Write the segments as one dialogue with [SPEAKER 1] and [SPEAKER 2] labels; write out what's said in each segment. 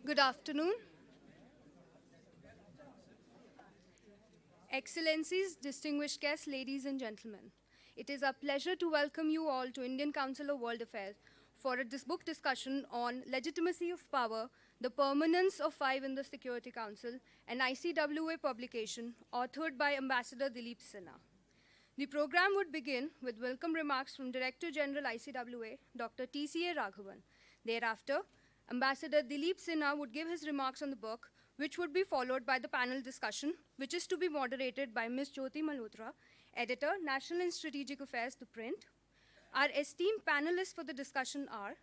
[SPEAKER 1] Good afternoon. Excellencies, distinguished guests, ladies and gentlemen. It is our pleasure to welcome you all to Indian Council of World Affairs for this book discussion on legitimacy of power, the permanence of five in the Security Council, an ICWA publication authored by Ambassador Dilip Sinha. The program would begin with welcome remarks from Director General ICWA, Dr. TCA Raghavan. Thereafter, Ambassador Dilip Sinha would give his remarks on the book, which would be followed by the panel discussion, which is to be moderated by Ms. Jyoti Malhotra, Editor, National and Strategic Affairs, The Print. Our esteemed panelists for the discussion are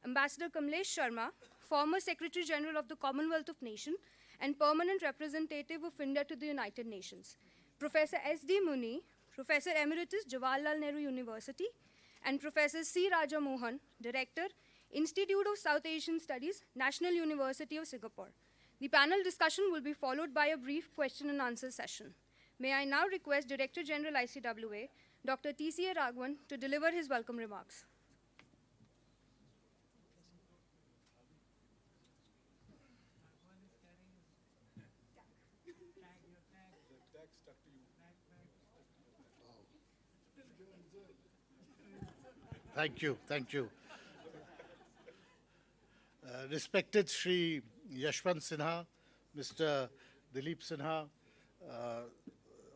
[SPEAKER 1] Ambassador Kamalesh Sharma, former Secretary General of the Commonwealth of Nations and Permanent Representative of India to the United Nations, Professor S.D. Muni, Professor Emeritus, Jawaharlal Nehru University, and Professor C. Raja Mohan, Director, Institute of South Asian Studies, National University of Singapore. The panel discussion will be followed by a brief question and answer session. May I now request Director General ICWA, Dr. TCA Raghavan, to deliver his welcome remarks.
[SPEAKER 2] Thank you, thank you. Respected Shri Yashwant Sinha, Mr. Dilip Sinha,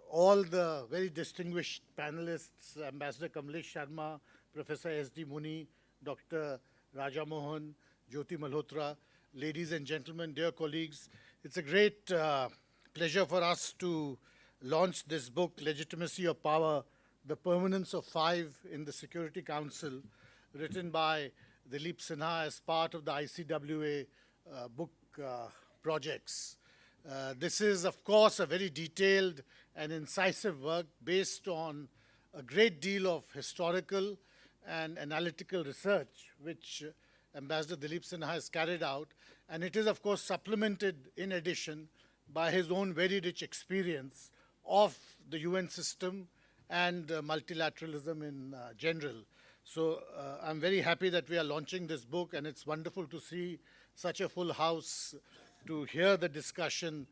[SPEAKER 2] all the very distinguished panelists, Ambassador Kamalesh Sharma, Professor S.D. Muni, Dr. Raja Mohan, Jyoti Malhotra, ladies and gentlemen, dear colleagues, it's a great pleasure for us to launch this book, Legitimacy of Power, the Permanence of Five in the Security Council, written by Dilip Sinha as part of the ICWA book projects. This is, of course, a very detailed and incisive work based on a great deal of historical and analytical research, which Ambassador Dilip Sinha has carried out. And it is, of course, supplemented in addition by his own very rich experience of the UN system and multilateralism in general. So I'm very happy that we are launching this book, and it's wonderful to see such a full house to hear the discussion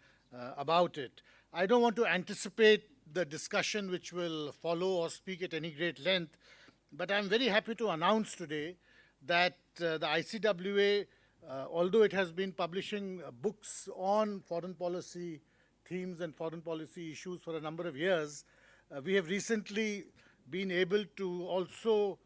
[SPEAKER 2] about it. I don't want to anticipate the discussion which will follow or speak at any great length, but I'm very happy to announce today that the ICWA, although it has been publishing books on foreign policy themes and foreign policy issues for a number of years, we have recently been able to also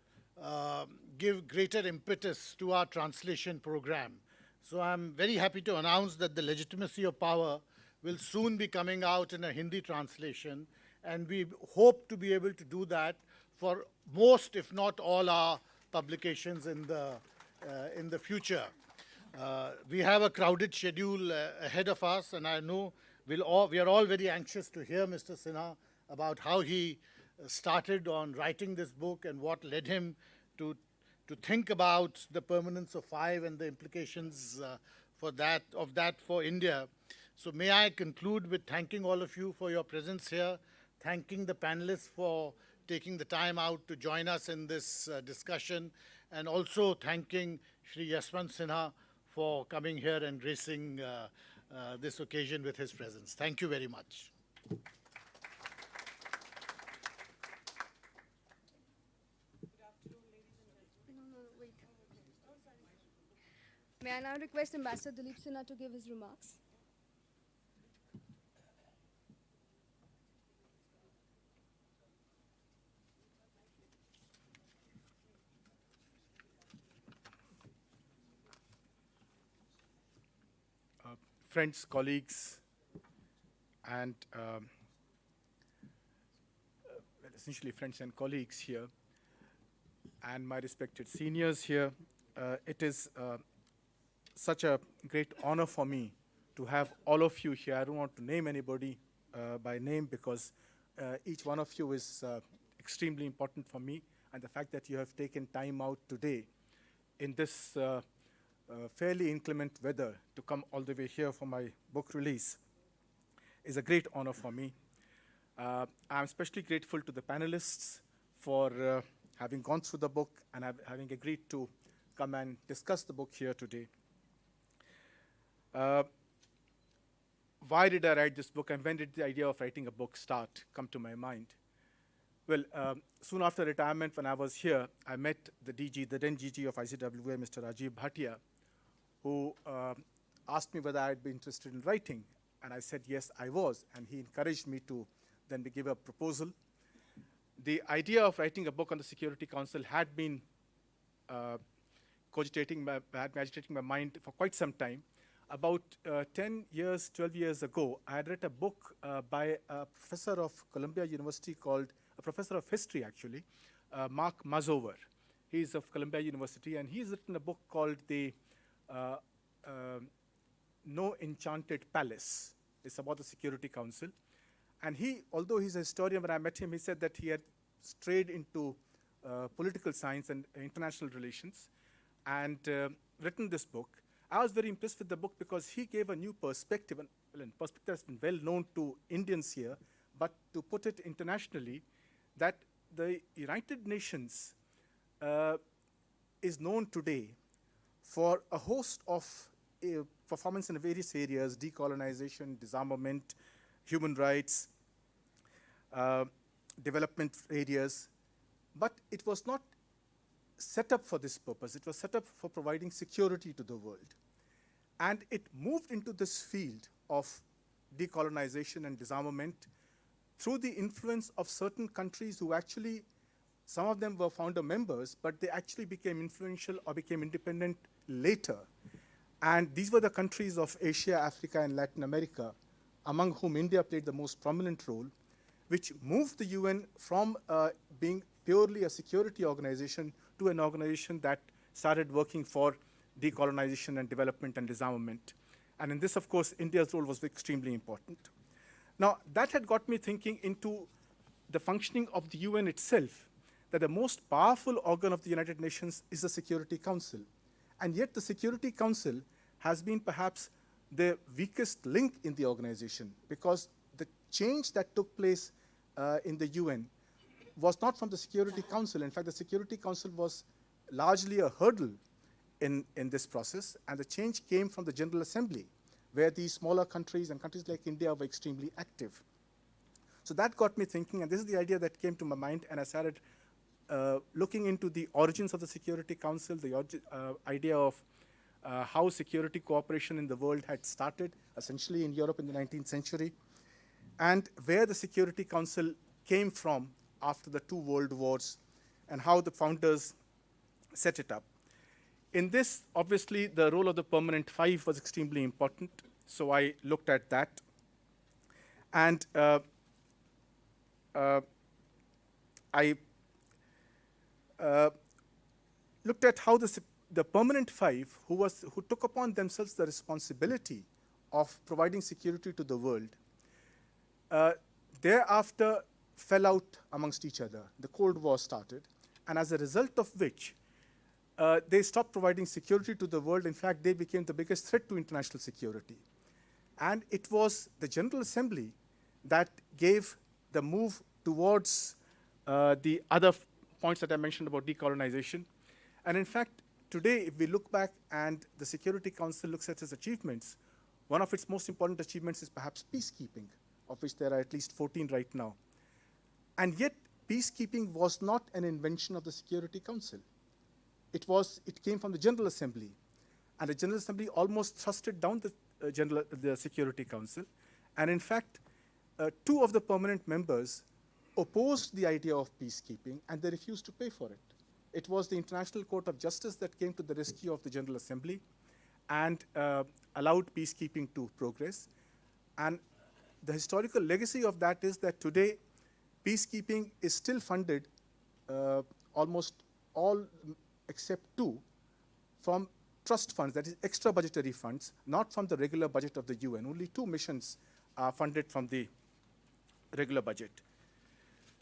[SPEAKER 2] give greater impetus to our translation program. So I'm very happy to announce that the Legitimacy of Power will soon be coming out in a Hindi translation, and we hope to be able to do that for most, if not all, our publications in the future. We have a crowded schedule ahead of us, and I know we are all very anxious to hear Mr. Sinha about how he started on writing this book and what led him to think about the permanence of five and the implications of that for India. So may I conclude with thanking all of you for your presence here, thanking the panelists for taking the time out to join us in this discussion, and also thanking Shri Yashwant Sinha for coming here and gracing this occasion with his presence. Thank you very much.
[SPEAKER 1] May I now request Ambassador Dilip Sinha to give his remarks.
[SPEAKER 3] Friends, colleagues, and essentially friends and colleagues here, and my respected seniors here, it is such a great honor for me to have all of you here. I don't want to name anybody by name because each one of you is extremely important for me, and the fact that you have taken time out today in this fairly inclement weather to come all the way here for my book release is a great honor for me. I'm especially grateful to the panelists for having gone through the book and having agreed to come and discuss the book here today. Why did I write this book, and when did the idea of writing a book come to my mind? Well, soon after retirement, when I was here, I met the then DG of ICWA, Mr. Rajiv Bhatia, who asked me whether I'd be interested in writing. And I said, yes, I was. And he encouraged me to then give a proposal. The idea of writing a book on the Security Council had been agitating my mind for quite some time. About 10 years, 12 years ago, I had read a book by a professor of Columbia University called, a professor of history actually, Mark Mazover. He's of Columbia University, and he's written a book called the No Enchanted Palace. It's about the Security Council. And he, although he's a historian, when I met him, he said that he had strayed into political science and international relations and written this book. I was very impressed with the book because he gave a new perspective, and perspective that's been well known to Indians here, but to put it internationally, that the United Nations is known today for a host of performance in various areas: decolonization, disarmament, human rights, development areas. But it was not set up for this purpose. It was set up for providing security to the world. And it moved into this field of decolonization and disarmament through the influence of certain countries who actually, some of them were founder members, but they actually became influential or became independent later. And these were the countries of Asia, Africa, and Latin America, among whom India played the most prominent role, which moved the UN from being purely a security organization to an organization that started working for decolonization and development and disarmament. And in this, of course, India's role was extremely important. Now, that had got me thinking into the functioning of the UN itself, that the most powerful organ of the United Nations is the Security Council. And yet the Security Council has been perhaps the weakest link in the organization, because the change that took place in the UN was not from the Security Council. In fact, the Security Council was largely a hurdle in this process, and the change came from the General Assembly, where these smaller countries and countries like India were extremely active. So that got me thinking, and this is the idea that came to my mind, and I started looking into the origins of the Security Council, the idea of how security cooperation in the world had started, essentially in Europe in the 19th century, and where the Security Council came from after the two world wars, and how the founders set it up. In this, obviously, the role of the Permanent Five was extremely important, so I looked at that. And I looked at how the Permanent Five, who took upon themselves the responsibility of providing security to the world, thereafter fell out amongst each other. The Cold War started, and as a result of which, they stopped providing security to the world. In fact, they became the biggest threat to international security. And it was the General Assembly that gave the move towards the other points that I mentioned about decolonization. And in fact, today, if we look back and the Security Council looks at its achievements, one of its most important achievements is perhaps peacekeeping, of which there are at least 14 right now. And yet, peacekeeping was not an invention of the Security Council. It came from the General Assembly. And the General Assembly almost thrusted down the Security Council. And in fact, two of the permanent members opposed the idea of peacekeeping, and they refused to pay for it. It was the International Court of Justice that came to the rescue of the General Assembly and allowed peacekeeping to progress. And the historical legacy of that is that today, peacekeeping is still funded, almost all except two, from trust funds, that is extra budgetary funds, not from the regular budget of the UN. Only two missions are funded from the regular budget.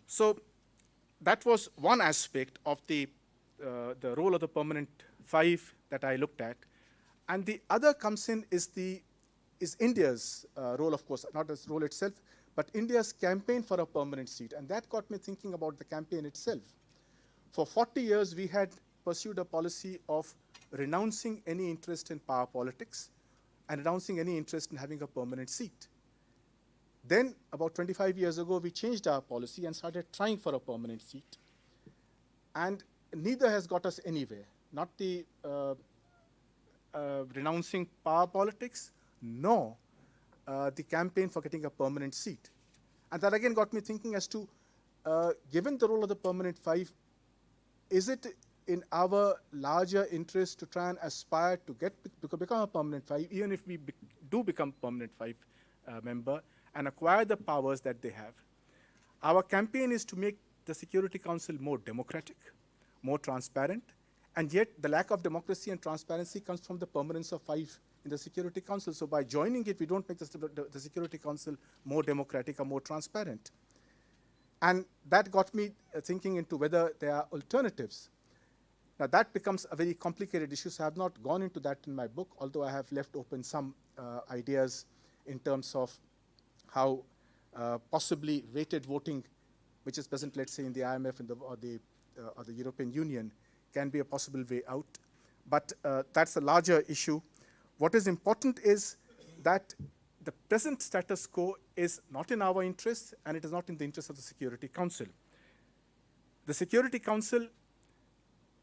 [SPEAKER 3] So that was one aspect of the role of the Permanent Five that I looked at. And the other comes in is India's role, of course, not its role itself, but India's campaign for a permanent seat. And that got me thinking about the campaign itself. For 40 years, we had pursued a policy of renouncing any interest in power politics and renouncing any interest in having a permanent seat. Then, about 25 years ago, we changed our policy and started trying for a permanent seat. And neither has got us anywhere. Not the renouncing power politics, nor the campaign for getting a permanent seat. And that again got me thinking as to, given the role of the permanent five, is it in our larger interest to try and aspire to become a permanent five, even if we do become permanent five member, and acquire the powers that they have? Our campaign is to make the Security Council more democratic, more transparent, and yet the lack of democracy and transparency comes from the permanence of five in the Security Council. So by joining it, we don't make the Security Council more democratic or more transparent. And that got me thinking into whether there are alternatives. Now that becomes a very complicated issue, so I have not gone into that in my book, although I have left open some ideas in terms of how possibly weighted voting, which is present, let's say, in the IMF and or the European Union, can be a possible way out. But that's a larger issue. What is important is that the present status quo is not in our interest, and it is not in the interest of the Security Council. The Security Council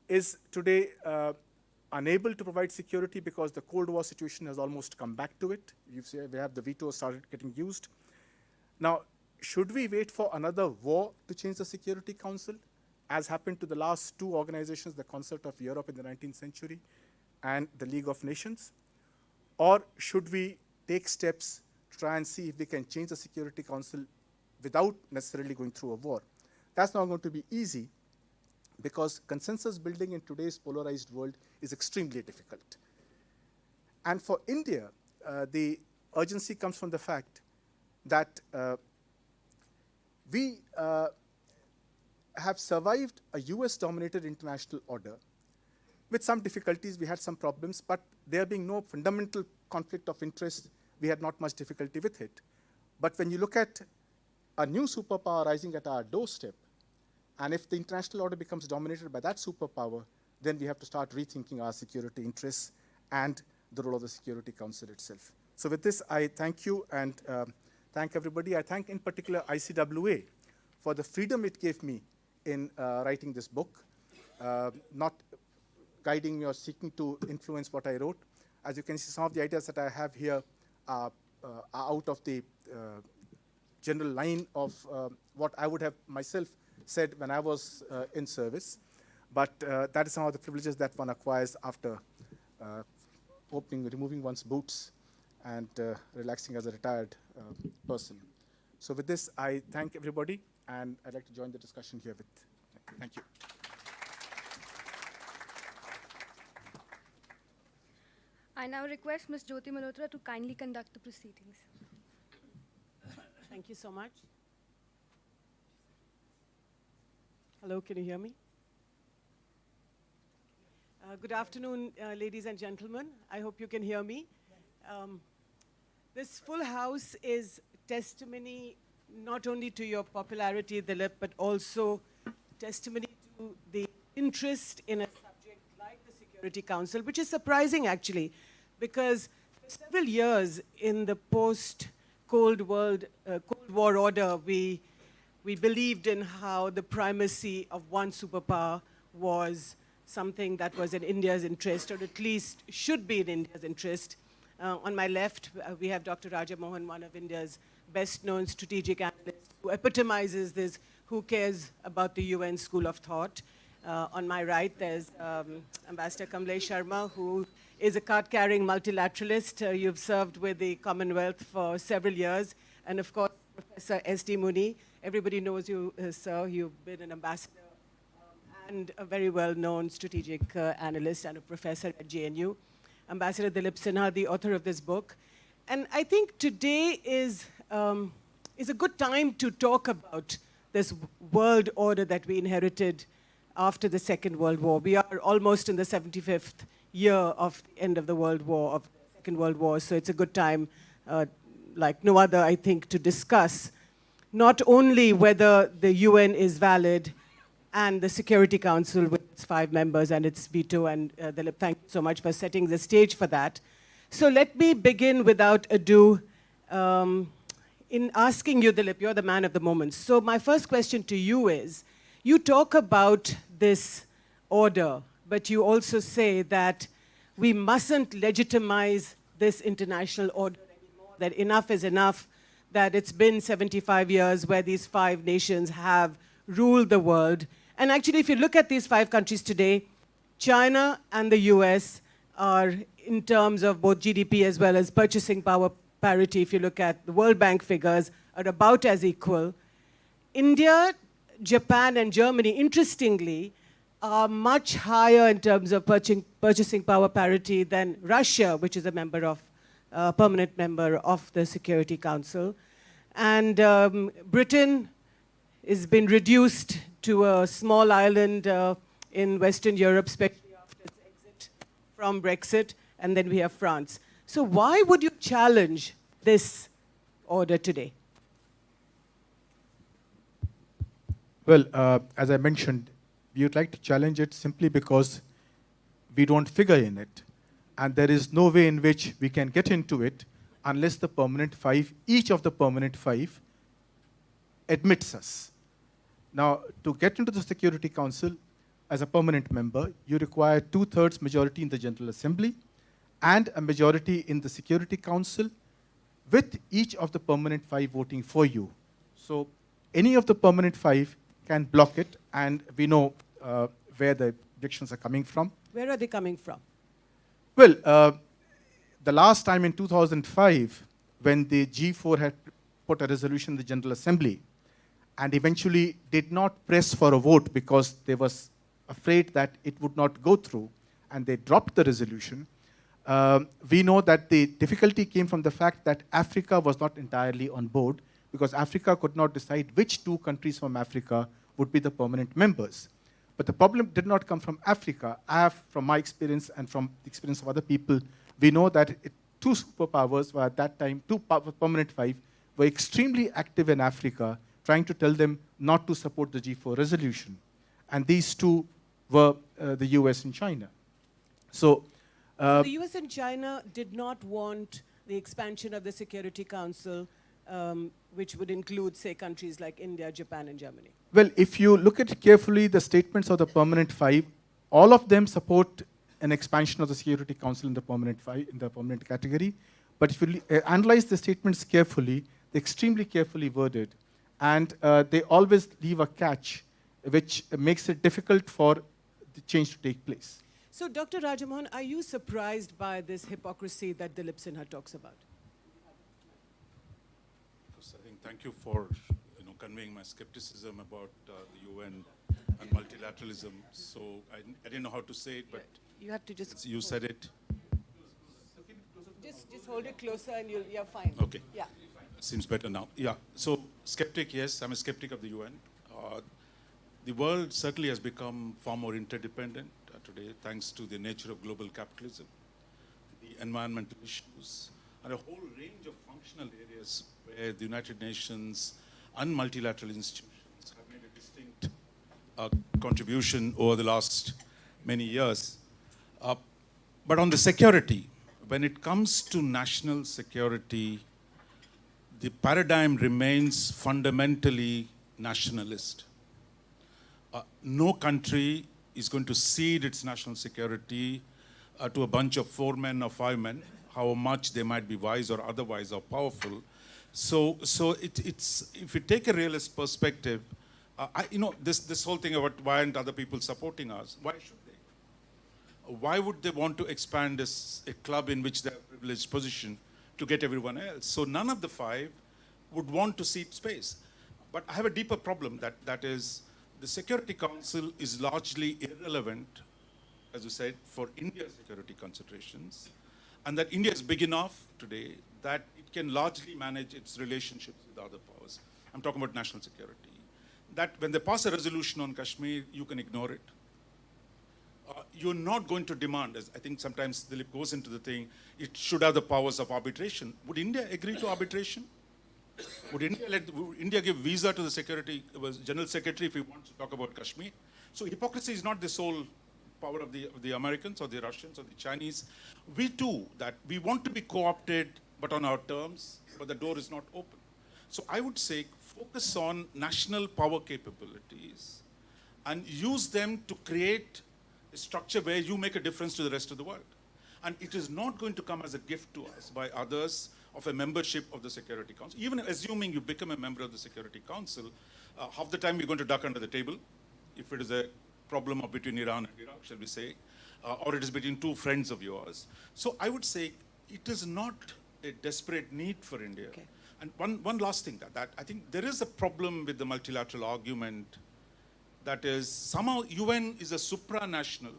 [SPEAKER 3] is today unable to provide security because the Cold War situation has almost come back to it. You see, we have the veto started getting used. Now, should we wait for another war to change the Security Council, as happened to the last two organizations, the Concert of Europe in the 19th century and the League of Nations? Or should we take steps to try and see if we can change the Security Council without necessarily going through a war? That's not going to be easy, because consensus building in today's polarized world is extremely difficult. And for India, the urgency comes from the fact that we have survived a US-dominated international order. With some difficulties, we had some problems, but there being no fundamental conflict of interest, we had not much difficulty with it. But when you look at a new superpower rising at our doorstep, and if the international order becomes dominated by that superpower, then we have to start rethinking our security interests and the role of the Security Council itself. So with this, I thank you and thank everybody. I thank in particular ICWA for the freedom it gave me in writing this book, not guiding me or seeking to influence what I wrote. As you can see, some of the ideas that I have here are out of the general line of what I would have myself said when I was in service. But that is some of the privileges that one acquires after removing one's boots and relaxing as a retired person. So with this, I thank everybody, and I'd like to join the discussion here with. Thank you.
[SPEAKER 1] I now request Ms. Jyoti Malhotra to kindly conduct the proceedings.
[SPEAKER 4] Thank you so much. Hello, can you hear me? Good afternoon, ladies and gentlemen. I hope you can hear me. This full house is testimony not only to your popularity, Dilip, but also testimony to the interest in a subject like the Security Council, which is surprising actually, because for several years in the post-Cold War order, we believed in how the primacy of one superpower was something that was in India's interest, or at least should be in India's interest. On my left, we have Dr. Raja Mohan, one of India's best-known strategic analysts, who epitomizes this who cares about the UN school of thought. On my right, there's Ambassador Kamalesh Sharma, who is a card-carrying multilateralist. You've served with the Commonwealth for several years. And of course, Professor S.D. Muni. Everybody knows you, sir. You've been an ambassador and a very well-known strategic analyst and a professor at JNU. Ambassador Dilip Sinha, the author of this book. And I think today is a good time to talk about this world order that we inherited after the Second World War. We are almost in the 75th year of the end of the World War, of the Second World War. So it's a good time, like no other, I think, to discuss not only whether the UN is valid and the Security Council with its 5 members and its veto. And Dilip, thank you so much for setting the stage for that. So let me begin without ado in asking you, Dilip, you're the man of the moment. So my first question to you is, you talk about this order, but you also say that we mustn't legitimize this international order anymore, that enough is enough, that it's been 75 years where these 5 nations have ruled the world. And actually, if you look at these 5 countries today, China and the US are, in terms of both GDP as well as purchasing power parity, if you look at the World Bank figures, are about as equal. India, Japan, and Germany, interestingly, are much higher in terms of purchasing power parity than Russia, which is a member of, permanent member of the Security Council. And Britain has been reduced to a small island in Western Europe, especially after its exit from Brexit. And then we have France. So why would you challenge this order today?
[SPEAKER 3] Well, as I mentioned, we would like to challenge it simply because we don't figure in it. And there is no way in which we can get into it unless the permanent 5, each of the permanent 5, admits us. Now, to get into the Security Council as a permanent member, you require 2/3 majority in the General Assembly and a majority in the Security Council, with each of the permanent 5 voting for you. So any of the permanent 5 can block it, and we know where the objections are coming from.
[SPEAKER 4] Where are they coming from?
[SPEAKER 3] Well, the last time in 2005, when the G4 had put a resolution in the General Assembly, and eventually did not press for a vote because they was afraid that it would not go through, and they dropped the resolution, we know that the difficulty came from the fact that Africa was not entirely on board, because Africa could not decide which 2 countries from Africa would be the permanent members. But the problem did not come from Africa. From my experience and from the experience of other people, we know that 2 superpowers were at that time, 2 permanent 5, were extremely active in Africa, trying to tell them not to support the G4 resolution. And these 2 were the US and China. So
[SPEAKER 4] the US and China did not want the expansion of the Security Council, which would include, say, countries like India, Japan, and Germany.
[SPEAKER 3] Well, if you look at carefully the statements of the permanent 5, all of them support an expansion of the Security Council in the permanent 5, in the permanent category. But if you analyze the statements carefully, they're extremely carefully worded. And they always leave a catch, which makes it difficult for the change to take place.
[SPEAKER 4] So, Dr. Rajamohan, are you surprised by this hypocrisy that Dilip Sinha talks about?
[SPEAKER 5] I think thank you for conveying my skepticism about the UN and multilateralism. So I didn't know how to say it, but
[SPEAKER 4] you have to just
[SPEAKER 5] you said it.
[SPEAKER 4] Just hold it closer and you're fine.
[SPEAKER 5] Okay.
[SPEAKER 4] Yeah.
[SPEAKER 5] Seems better now. Yeah. So skeptic, yes, I'm a skeptic of the UN. The world certainly has become far more interdependent today, thanks to the nature of global capitalism, the environmental issues, and a whole range of functional areas where the United Nations and multilateral institutions have made a distinct contribution over the last many years. But on the security, when it comes to national security, the paradigm remains fundamentally nationalist. No country is going to cede its national security to a bunch of 4 men or 5 men, how much they might be wise or otherwise or powerful. So it's if you take a realist perspective, this whole thing about why aren't other people supporting us? Why should they? Why would they want to expand a club in which they have a privileged position to get everyone else? So none of the 5 would want to cede space. But I have a deeper problem that is the Security Council is largely irrelevant, as you said, for India's security considerations, and that India is big enough today that it can largely manage its relationships with other powers. I'm talking about national security. That when they pass a resolution on Kashmir, you can ignore it. you're not going to demand, as I think sometimes Dilip goes into the thing, it should have the powers of arbitration. Would India agree to arbitration? Would India give visa to the General Secretary if he wants to talk about Kashmir? So hypocrisy is not the sole power of the Americans or the Russians or the Chinese. We too, that we want to be co-opted, but on our terms, but the door is not open. So I would say focus on national power capabilities and use them to create a structure where you make a difference to the rest of the world. And it is not going to come as a gift to us by others of a membership of the Security Council. Even assuming you become a member of the Security Council, half the time you're going to duck under the table, if it is a problem between Iran and Iraq, shall we say, or it is between two friends of yours. So I would say it is not a desperate need for India.
[SPEAKER 4] Okay.
[SPEAKER 5] And one last thing, that I think there is a problem with the multilateral argument, that is somehow UN is a supranational,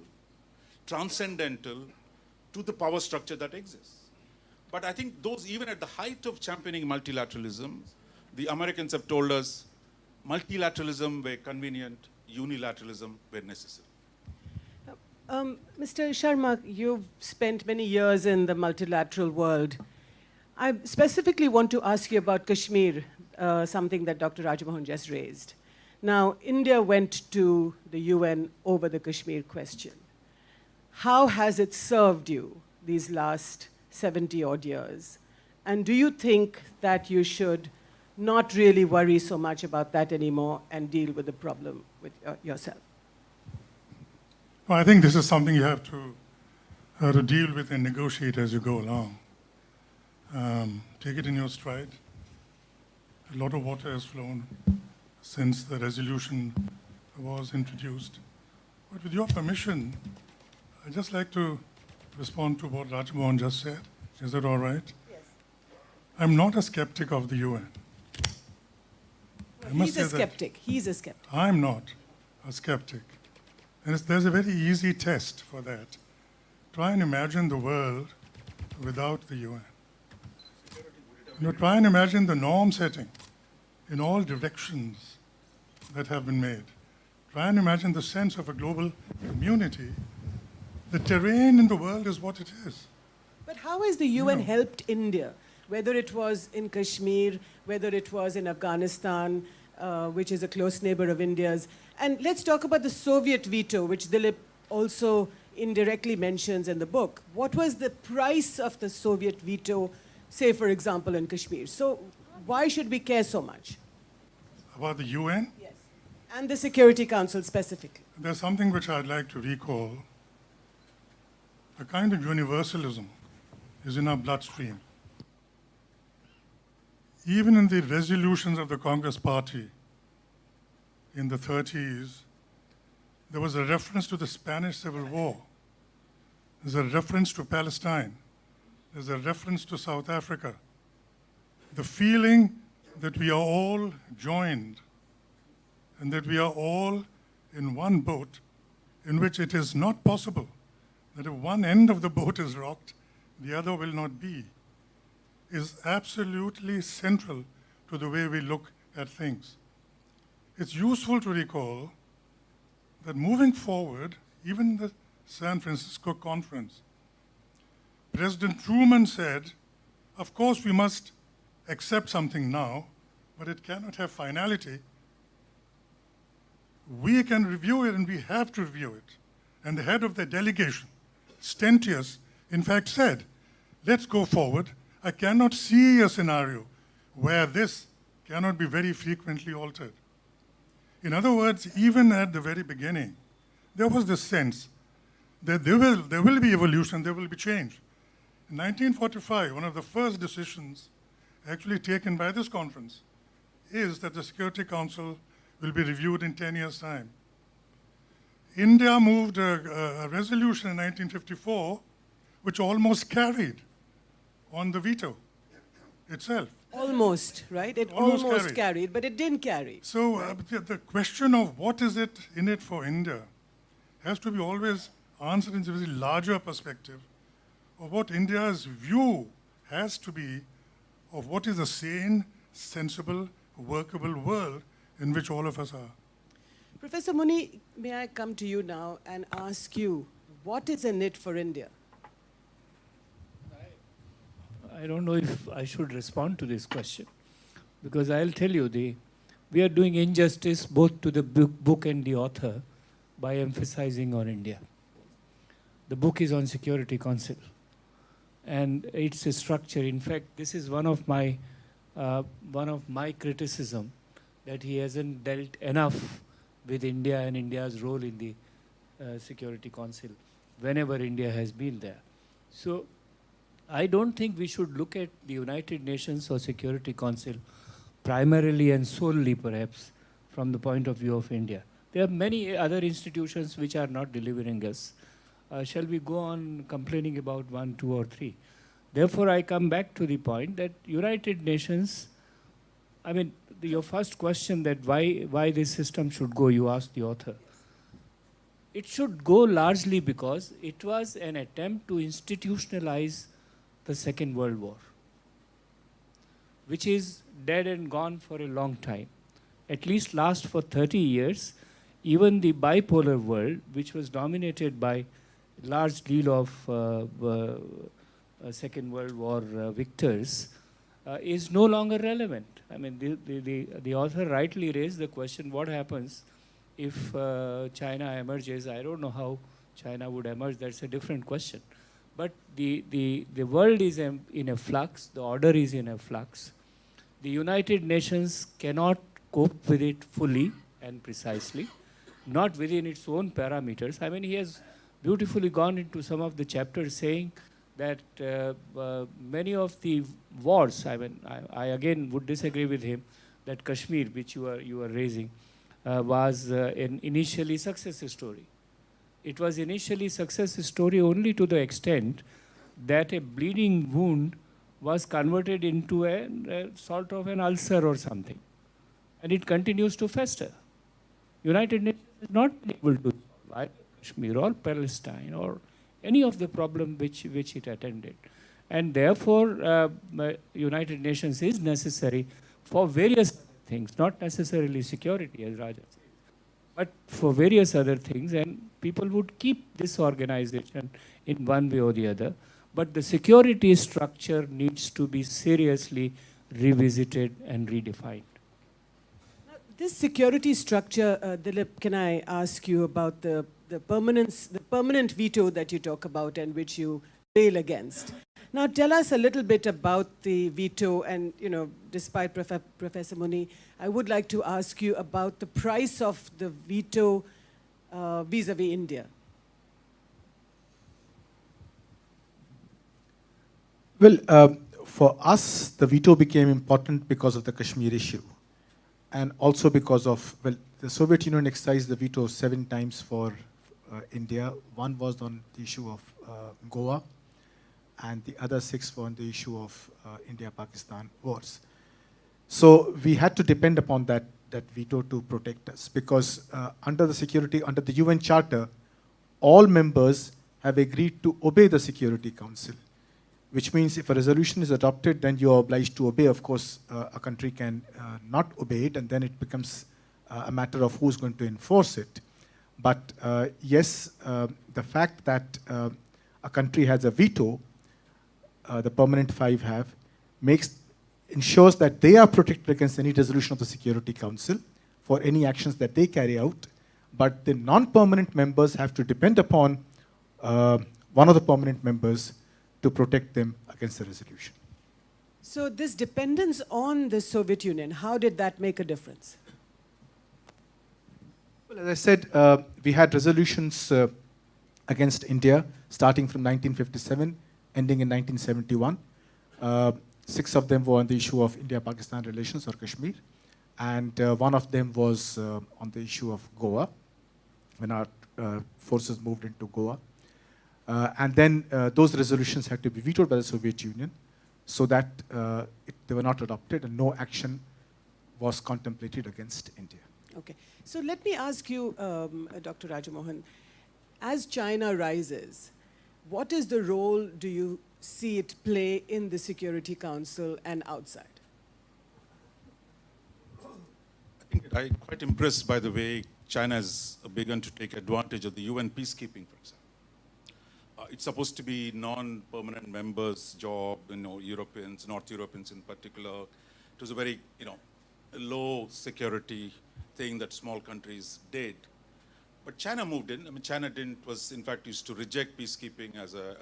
[SPEAKER 5] transcendental to the power structure that exists. But I think those, even at the height of championing multilateralism, the Americans have told us multilateralism where convenient, unilateralism where necessary.
[SPEAKER 4] Mr. Sharma, you've spent many years in the multilateral world. I specifically want to ask you about Kashmir, something that Dr. Rajamohan just raised. Now, India went to the UN over the Kashmir question. How has it served you these last 70-odd years? And do you think that you should not really worry so much about that anymore and deal with the problem with yourself?
[SPEAKER 6] Well, I think this is something you have to deal with and negotiate as you go along. Take it in your stride. A lot of water has flown since the resolution was introduced. But with your permission, I'd just like to respond to what Rajmohan just said. Is that all right?
[SPEAKER 4] Yes.
[SPEAKER 6] I'm not a skeptic of the UN.
[SPEAKER 4] He's a skeptic. He's a skeptic.
[SPEAKER 6] I'm not a skeptic. And there's a very easy test for that. Try and imagine the world without the UN. Try and imagine the norm setting in all directions that have been made. Try and imagine the sense of a global community. The terrain in the world is what it is.
[SPEAKER 4] But how has the UN helped India? Whether it was in Kashmir, whether it was in Afghanistan, which is a close neighbor of India's. And let's talk about the Soviet veto, which Dilip also indirectly mentions in the book. What was the price of the Soviet veto, say, for example, in Kashmir? So why should we care so much?
[SPEAKER 6] About the UN?
[SPEAKER 4] Yes. And the Security Council specifically.
[SPEAKER 6] There's something which I'd like to recall. A kind of universalism is in our bloodstream. Even in the resolutions of the Congress Party in the 30s, there was a reference to the Spanish Civil War. There's a reference to Palestine. There's a reference to South Africa. The feeling that we are all joined and that we are all in one boat in which it is not possible that if one end of the boat is rocked, the other will not be, is absolutely central to the way we look at things. It's useful to recall that moving forward, even the San Francisco conference, President Truman said, of course we must accept something now, but it cannot have finality. We can review it and we have to review it. And the head of the delegation, Stentius, in fact said, let's go forward. I cannot see a scenario where this cannot be very frequently altered. In other words, even at the very beginning, there was this sense that there will be evolution, there will be change. In 1945, one of the first decisions actually taken by this conference is that the Security Council will be reviewed in 10 years' time. India moved a resolution in 1954 which almost carried on the veto itself.
[SPEAKER 4] Almost, right? It almost carried, but it didn't carry.
[SPEAKER 6] So the question of what is it in it for India has to be always answered in a very larger perspective of what India's view has to be of what is a sane, sensible, workable world in which all of us are.
[SPEAKER 4] Professor Muni, may I come to you now and ask you, What is in it for India?
[SPEAKER 7] I don't know if I should respond to this question, because I'll tell you, we are doing injustice both to the book and the author by emphasizing on India. The book is on Security Council, and it's a structure. In fact, this is one of my criticism, that he hasn't dealt enough with India and India's role in the Security Council whenever India has been there. So I don't think we should look at the United Nations or Security Council primarily and solely, perhaps, from the point of view of India. There are many other institutions which are not delivering us. Shall we go on complaining about 1, 2, or 3? Therefore, I come back to the point that United Nations, I mean, your first question, that why this system should go, you asked the author. It should go largely because it was an attempt to institutionalize the Second World War, which is dead and gone for a long time. At least last for 30 years, even the bipolar world, which was dominated by a large deal of Second World War victors, is no longer relevant. I mean, the author rightly raised the question, what happens if China emerges? I don't know how China would emerge, that's a different question. But the world is in a flux, the order is in a flux. The United Nations cannot cope with it fully and precisely, not within its own parameters. I mean, he has beautifully gone into some of the chapters saying that many of the wars, I mean, I again would disagree with him, that Kashmir, which you are raising, was an initially success story. It was initially success story only to the extent that a bleeding wound was converted into a sort of an ulcer or something. And it continues to fester. United Nations is not been able to solve either Kashmir or Palestine or any of the problem which it attended. And therefore, United Nations is necessary for various things, not necessarily security, as Raja said, but for various other things, and people would keep this organization in one way or the other. But the security structure needs to be seriously revisited and redefined.
[SPEAKER 4] Now, this security structure, Dilip, can I ask you about the permanent veto that you talk about and which you rail against? Now, tell us a little bit about the veto, and, you know, despite Professor Muni, I would like to ask you about the price of the veto vis-a-vis India.
[SPEAKER 3] Well, for us, the veto became important because of the Kashmir issue. And also because of, well, the Soviet Union exercised the veto 7 times for India. One was on the issue of Goa, and the other 6 were on the issue of India-Pakistan wars. So we had to depend upon that veto to protect us, because under the UN Charter, all members have agreed to obey the Security Council, which means if a resolution is adopted, then you are obliged to obey. Of course, a country can not obey it, and then it becomes a matter of who's going to enforce it. But yes, the fact that a country has a veto, the permanent 5 have, ensures that they are protected against any resolution of the Security Council for any actions that they carry out. But the non-permanent members have to depend upon one of the permanent members to protect them against the resolution.
[SPEAKER 4] So this dependence on the Soviet Union, how did that make a difference?
[SPEAKER 3] Well, as I said, we had resolutions against India starting from 1957, ending in 1971. 6 of them were on the issue of India-Pakistan relations or Kashmir. And one of them was on the issue of Goa, when our forces moved into Goa. And then those resolutions had to be vetoed by the Soviet Union so that they were not adopted and no action was contemplated against India.
[SPEAKER 4] Okay. So let me ask you, Dr. Rajamohan, as China rises, what is the role do you see it play in the Security Council and outside?
[SPEAKER 5] I think I'm quite impressed by the way China has begun to take advantage of the UN peacekeeping, for example. it's supposed to be non-permanent members' job, Europeans, North Europeans in particular. It was a very, low security thing that small countries did. But China moved in. I mean, China in fact, used to reject peacekeeping as a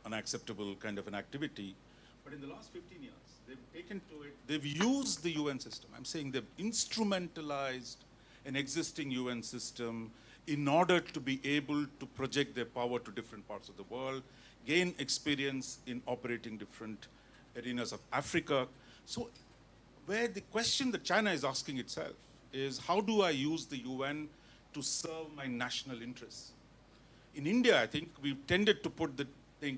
[SPEAKER 5] unacceptable kind of an activity. But in the last 15 years, they've taken to it, they've used the UN system. I'm saying they've instrumentalized an existing UN system in order to be able to project their power to different parts of the world, gain experience in operating different arenas of Africa. So where the question that China is asking itself is, how do I use the UN to serve my national interests? In India, I think we've tended to put the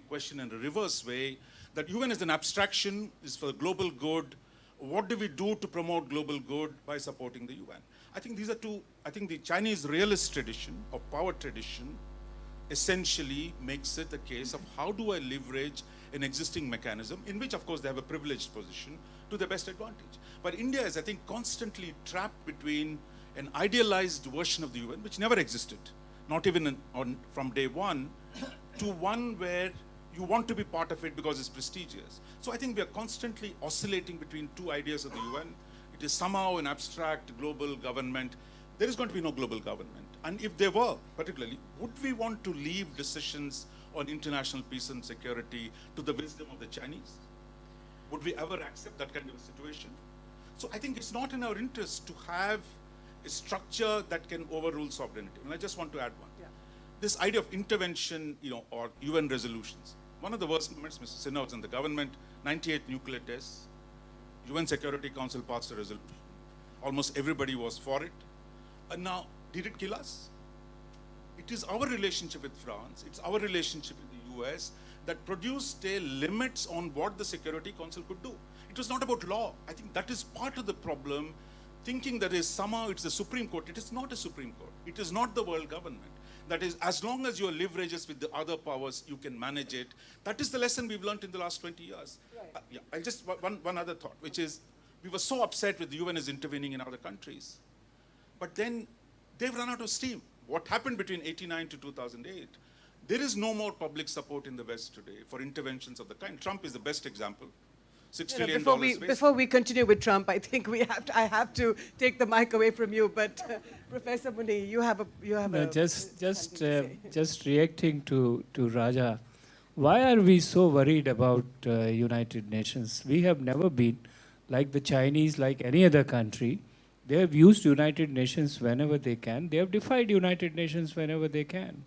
[SPEAKER 5] question in a reverse way, that UN is an abstraction, is for the global good. What do we do to promote global good by supporting the UN? I think these are two, I think the Chinese realist tradition or power tradition essentially makes it the case of how do I leverage an existing mechanism in which, of course, they have a privileged position to their best advantage. But India is, I think, constantly trapped between an idealized version of the UN, which never existed, not even from day one, to one where you want to be part of it because it's prestigious. So I think we are constantly oscillating between two ideas of the UN. It is somehow an abstract global government. There is going to be no global government. And if there were, particularly, would we want to leave decisions on international peace and security to the wisdom of the Chinese? Would we ever accept that kind of a situation? So I think it's not in our interest to have a structure that can overrule sovereignty. And I just want to add one. Yeah. This idea of intervention, or UN resolutions. One of the worst moments, Mr. Sinha was in the government, 98 nuclear tests. UN Security Council passed a resolution. Almost everybody was for it. And now, did it kill us? It is our relationship with France, it's our relationship with the US that produced limits on what the Security Council could do. It was not about law. I think that is part of the problem, thinking that is somehow it's the Supreme Court. It is not a Supreme Court. It is not the world government. That is, as long as your leverages with the other powers, you can manage it. That is the lesson we've learned in the last 20 years. Right. Yeah, I just, one other thought, which is, we were so upset with the UN is intervening in other countries. But then they've run out of steam. What happened between 89 to 2008? There is no more public support in the West today for interventions of the kind. Trump is the best example. $6 trillion.
[SPEAKER 4] Before we continue with Trump, I think I have to take the mic away from you. But Professor Muni, you have
[SPEAKER 7] just reacting to Raja. Why are we so worried about United Nations? We have never been like the Chinese, like any other country. They have used United Nations whenever they can. They have defied United Nations whenever they can.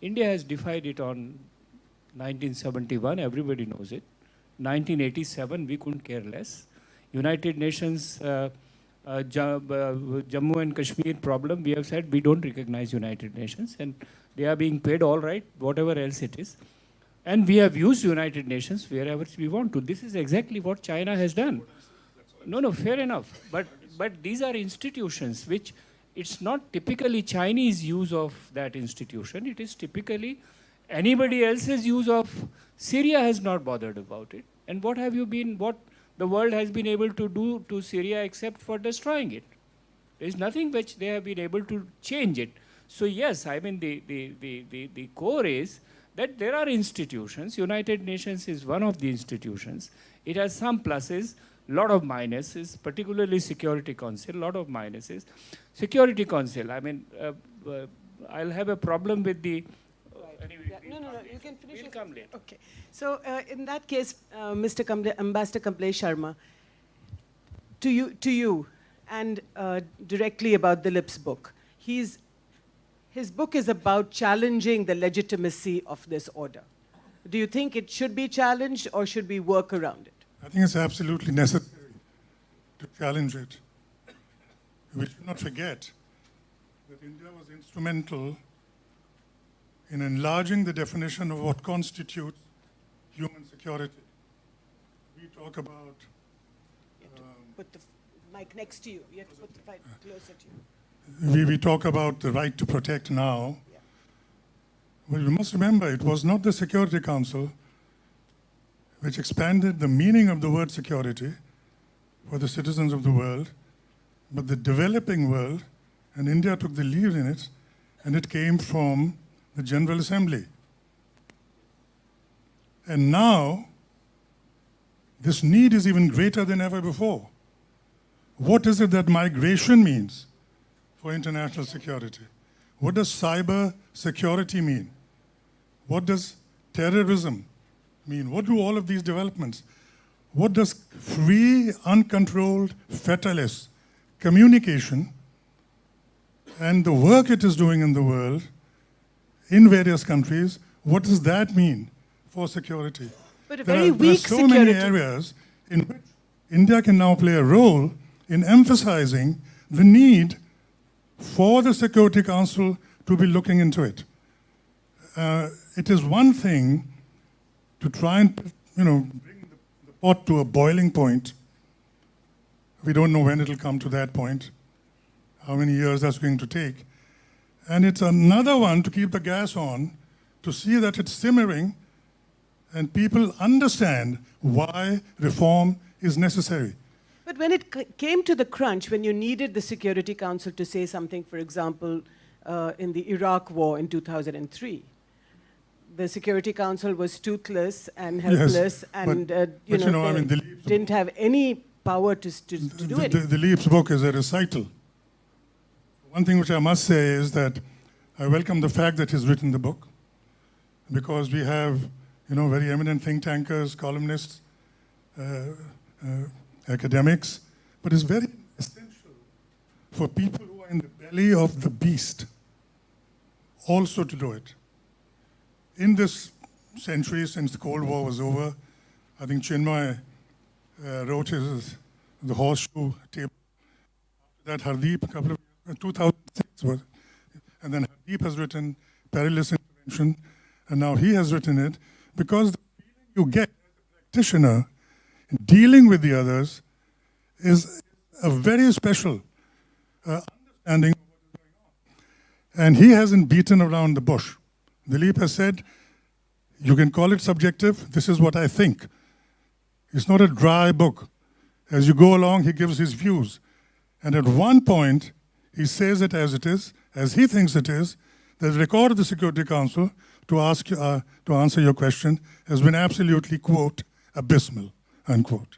[SPEAKER 7] India has defied it on 1971. Everybody knows it. 1987, we couldn't care less. United Nations, Jammu and Kashmir problem, we have said we don't recognize United Nations, and they are being paid all right, whatever else it is. And we have used United Nations wherever we want to. This is exactly what China has done. No, fair enough. But these are institutions which, it's not typically Chinese use of that institution. It is typically anybody else's use of. Syria has not bothered about it. And what the world has been able to do to Syria except for destroying it? There is nothing which they have been able to change it. So yes, I mean, the core is that there are institutions. United Nations is one of the institutions. It has some pluses, lot of minuses, particularly Security Council, lot of minuses. Security Council, I mean, I'll have a problem with the...
[SPEAKER 4] Anyway, yeah. No, you can finish.
[SPEAKER 7] We'll come later.
[SPEAKER 4] Okay. So in that case, Ambassador Kamalesh Sharma, to you, and directly about Dilip's book. His book is about challenging the legitimacy of this order. Do you think it should be challenged, or should we work around it?
[SPEAKER 6] I think it's absolutely necessary to challenge it. We should not forget that India was instrumental in enlarging the definition of what constitutes human security. We talk about...
[SPEAKER 4] put the mic next to you. You have to put the mic closer to you.
[SPEAKER 6] We talk about the right to protect now. Yeah. Well, you must remember, it was not the Security Council which expanded the meaning of the word security for the citizens of the world, but the developing world, and India took the lead in it, and it came from the General Assembly. And now, this need is even greater than ever before. What is it that migration means for international security? What does cyber security mean? What does terrorism mean? What do all of these developments? What does free, uncontrolled, fetterless communication and the work it is doing in the world, in various countries, what does that mean for security?
[SPEAKER 4] But a
[SPEAKER 6] There
[SPEAKER 4] very
[SPEAKER 6] are
[SPEAKER 4] weak
[SPEAKER 6] so
[SPEAKER 4] security.
[SPEAKER 6] many areas in which India can now play a role in emphasizing the need for the Security Council to be looking into it. It is one thing to try and, bring the pot to a boiling point. We don't know when it'll come to that point, how many years that's going to take. And it's another one to keep the gas on, to see that it's simmering and people understand why reform is necessary.
[SPEAKER 4] But when it came to the crunch, when you needed the Security Council to say something, for example, in the Iraq war in 2003, the Security Council was toothless and helpless, and
[SPEAKER 6] Dilip's
[SPEAKER 4] didn't have any power to do it.
[SPEAKER 6] Dilip's book is a recital. One thing which I must say is that I welcome the fact that he's written the book, because we have, very eminent think tankers, columnists, academics, but it's very essential for people who are in the belly of the beast also to do it. In this century, since the Cold War was over, I think Chinmay wrote The Horseshoe Table. That Hardeep, 2006 was, and then Hardeep has written Perilous Intervention, and now he has written it, because the feeling you get as a practitioner dealing with the others is a very special understanding of what is going on. And he hasn't beaten around the bush. Dilip has said, you can call it subjective, this is what I think. It's not a dry book. As you go along, he gives his views. And at one point, he says it as is, as he thinks it is. The record of the Security Council to answer your question has been absolutely, quote, abysmal, unquote.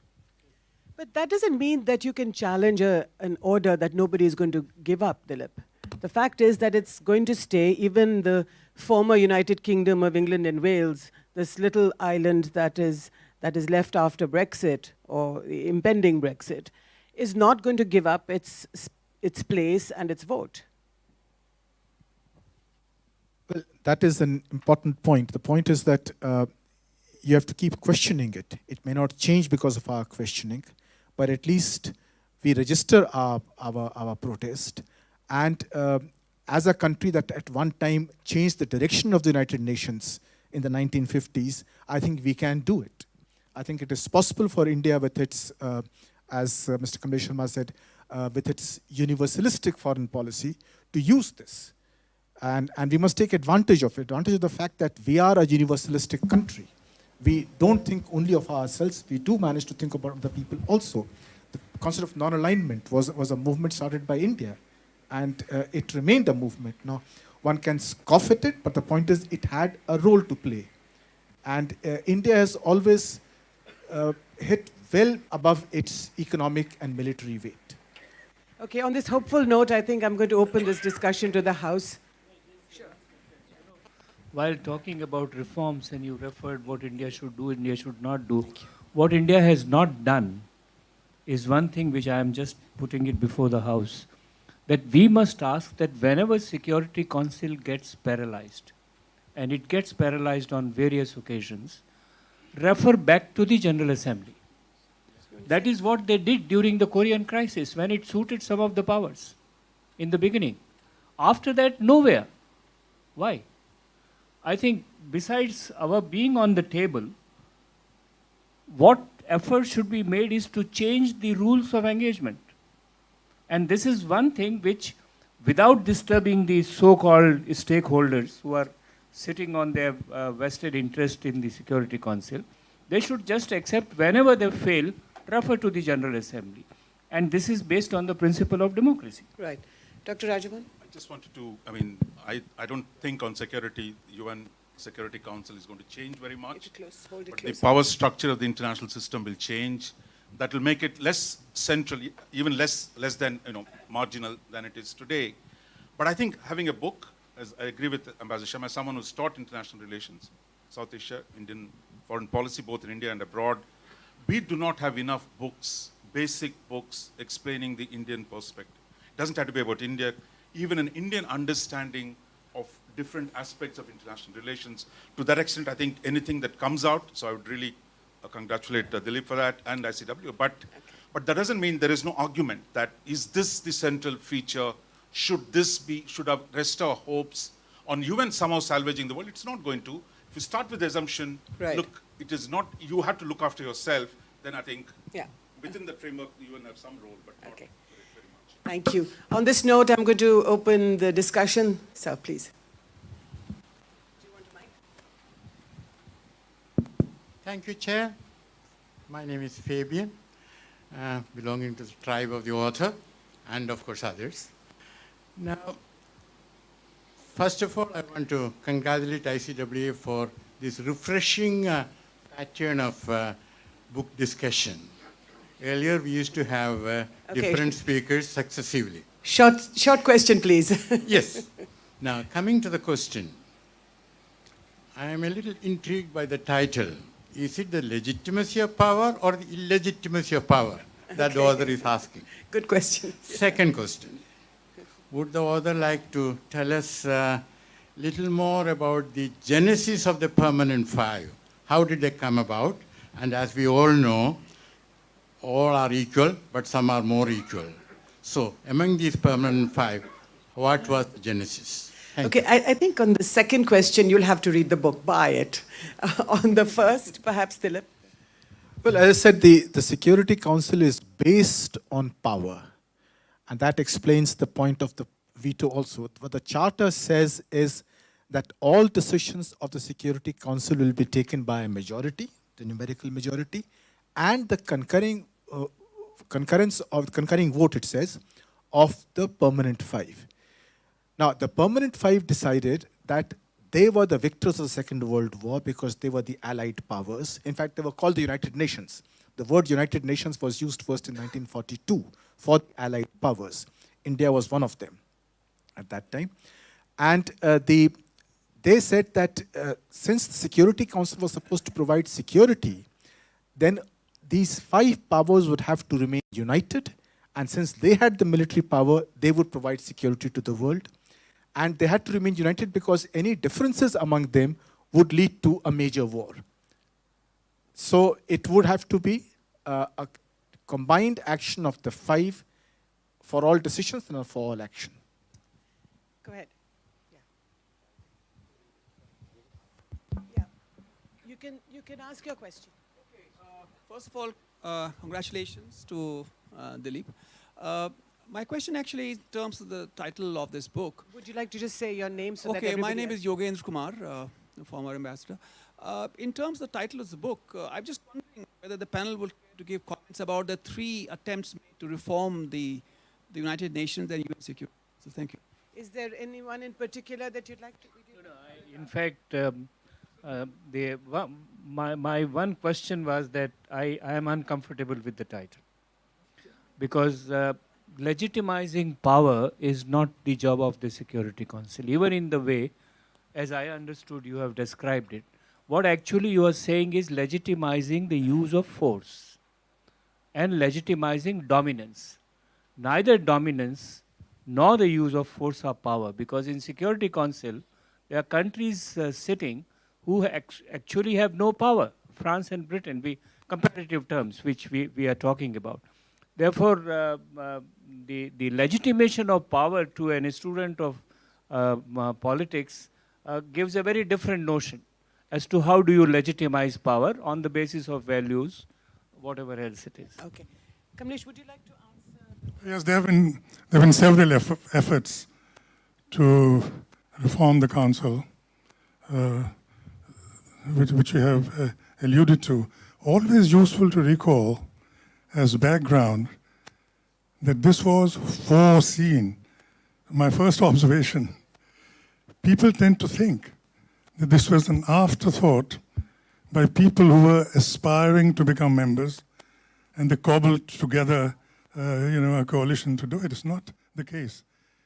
[SPEAKER 4] But that doesn't mean that you can challenge an order that nobody is going to give up, Dilip. The fact is that it's going to stay. Even the former United Kingdom of England and Wales, this little island that is left after Brexit, or the impending Brexit, is not going to give up its place and its vote.
[SPEAKER 3] Well, that is an important point. The point is that you have to keep questioning it. It may not change because of our questioning, but at least we register our protest. And as a country that at one time changed the direction of the United Nations in the 1950s, I think we can do it. I think it is possible for India with its, as Mr. Kamalesh said, with its universalistic foreign policy to use this. And we must take advantage of the fact that we are a universalistic country. We don't think only of ourselves, we do manage to think about the people also. The concept of non-alignment was a movement started by India, and it remained a movement. Now, one can scoff at it, but the point is it had a role to play. And India has always hit well above its economic and military weight.
[SPEAKER 4] Okay, on this hopeful note, I think I'm going to open this discussion to the House.
[SPEAKER 7] While talking about reforms, and you referred what India should do, India should not do, what India has not done is one thing which I am just putting it before the House, that we must ask that whenever Security Council gets paralyzed, and it gets paralyzed on various occasions, refer back to the General Assembly. That is what they did during the Korean crisis, when it suited some of the powers in the beginning. After that, nowhere. Why? I think besides our being on the table, what effort should be made is to change the rules of engagement. And this is one thing which, without disturbing the so-called stakeholders who are sitting on their vested interest in the Security Council, they should just accept whenever they fail, refer to the General Assembly. And this is based on the principle of democracy.
[SPEAKER 4] Right. Dr. Rajamohan?
[SPEAKER 5] I just wanted to, I don't think on security, UN Security Council is going to change very much.
[SPEAKER 4] Hold it
[SPEAKER 5] But the
[SPEAKER 4] closer.
[SPEAKER 5] power structure of the international system will change. That will make it less central, even less than marginal than it is today. But I think having a book, as I agree with Ambassador Sharma, as someone who's taught international relations, South Asia, Indian foreign policy, both in India and abroad, we do not have enough books, basic books, explaining the Indian perspective. It doesn't have to be about India. Even an Indian understanding of different aspects of international relations. To that extent, I think anything that comes out, so I would really congratulate Dilip for that and ICWA. But that doesn't mean there is no argument that is this the central feature? Should have rest our hopes on UN somehow salvaging the world? It's not going to. If you start with the assumption,
[SPEAKER 4] Right.
[SPEAKER 5] look, it is not, you have to look after yourself, then I think
[SPEAKER 4] Yeah.
[SPEAKER 5] within the framework, the UN have some role, but not
[SPEAKER 4] Okay.
[SPEAKER 5] very much.
[SPEAKER 4] Thank you. On this note, I'm going to open the discussion. Sir, please.
[SPEAKER 8] Thank you, Chair. My name is Fabian, belonging to the tribe of the author, and of course others. Now, first of all, I want to congratulate ICWA for this refreshing pattern of book discussion. Earlier, we used to have different speakers successively.
[SPEAKER 4] Short question, please.
[SPEAKER 8] Yes. Now, coming to the question, I am a little intrigued by the title. Is it the legitimacy of power or the illegitimacy of power that the author is asking?
[SPEAKER 4] Good question.
[SPEAKER 8] Second question. Would the author like to tell us a little more about the genesis of the Permanent Five? How did they come about? And as we all know, all are equal, but some are more equal. So among these Permanent Five, what was the genesis? Thank
[SPEAKER 4] Okay, I think on the second question, you'll have to read the book, buy it. On the first, perhaps, Dilip.
[SPEAKER 3] Well, as I said, the Security Council is based on power. And that explains the point of the veto also. What the Charter says is that all decisions of the Security Council will be taken by a majority, the numerical majority, and the concurring vote, it says, of the Permanent Five. Now, the Permanent Five decided that they were the victors of the Second World War because they were the Allied powers. In fact, they were called the United Nations. The word United Nations was used first in 1942 for the Allied powers. India was one of them at that time. And they said that since the Security Council was supposed to provide security, then these five powers would have to remain united. And since they had the military power, they would provide security to the world. And they had to remain united because any differences among them would lead to a major war. So it would have to be a combined action of the five for all decisions and for all action.
[SPEAKER 4] Go ahead. Yeah. You can ask your question.
[SPEAKER 9] First of all, congratulations to Dilip. My question actually in terms of the title of this book.
[SPEAKER 4] Would you like to just say your name so that
[SPEAKER 9] Okay, my
[SPEAKER 4] everybody
[SPEAKER 9] name
[SPEAKER 4] else-
[SPEAKER 9] is Yogendra Kumar, former ambassador. In terms of the title of the book, I'm just wondering whether the panel will to give comments about the three attempts made to reform the United Nations and UN security. So thank you.
[SPEAKER 4] Is there anyone in particular that you'd like to?
[SPEAKER 7] In fact, my one question was that I am uncomfortable with the title. Because legitimizing power is not the job of the Security Council, even in the way, as I understood you have described it. What actually you are saying is legitimizing the use of force and legitimizing dominance. Neither dominance nor the use of force or power, because in Security Council, there are countries sitting who actually have no power. France and Britain, comparative terms, which we are talking about. Therefore, the legitimation of power to an student of politics gives a very different notion as to how do you legitimize power on the basis of values, whatever else it is.
[SPEAKER 4] Okay. Kamalesh, would you like to answer?
[SPEAKER 6] Yes, there have been several efforts to reform the council, which we have alluded to. Always useful to recall as background that this was foreseen. My first observation, people tend to think that this was an afterthought by people who were aspiring to become members, and they cobbled together, a coalition to do it. It's not the case.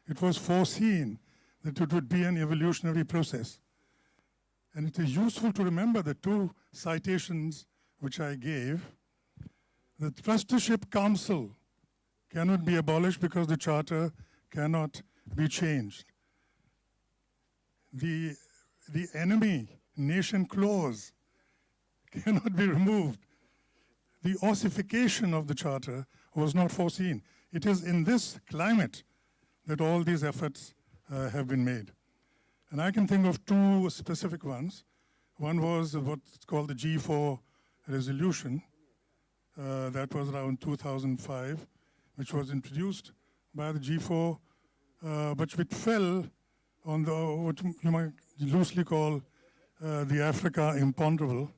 [SPEAKER 6] It was foreseen that it would be an evolutionary process. And it is useful to remember the two citations which I gave. The Trusteeship Council cannot be abolished because the Charter cannot be changed. The enemy nation clause cannot be removed. The ossification of the Charter was not foreseen. It is in this climate that all these efforts have been made. And I can think of two specific ones. One was what's called the G4 resolution. That was around 2005, which was introduced by the G4, but which fell on what you might loosely call the Africa imponderable,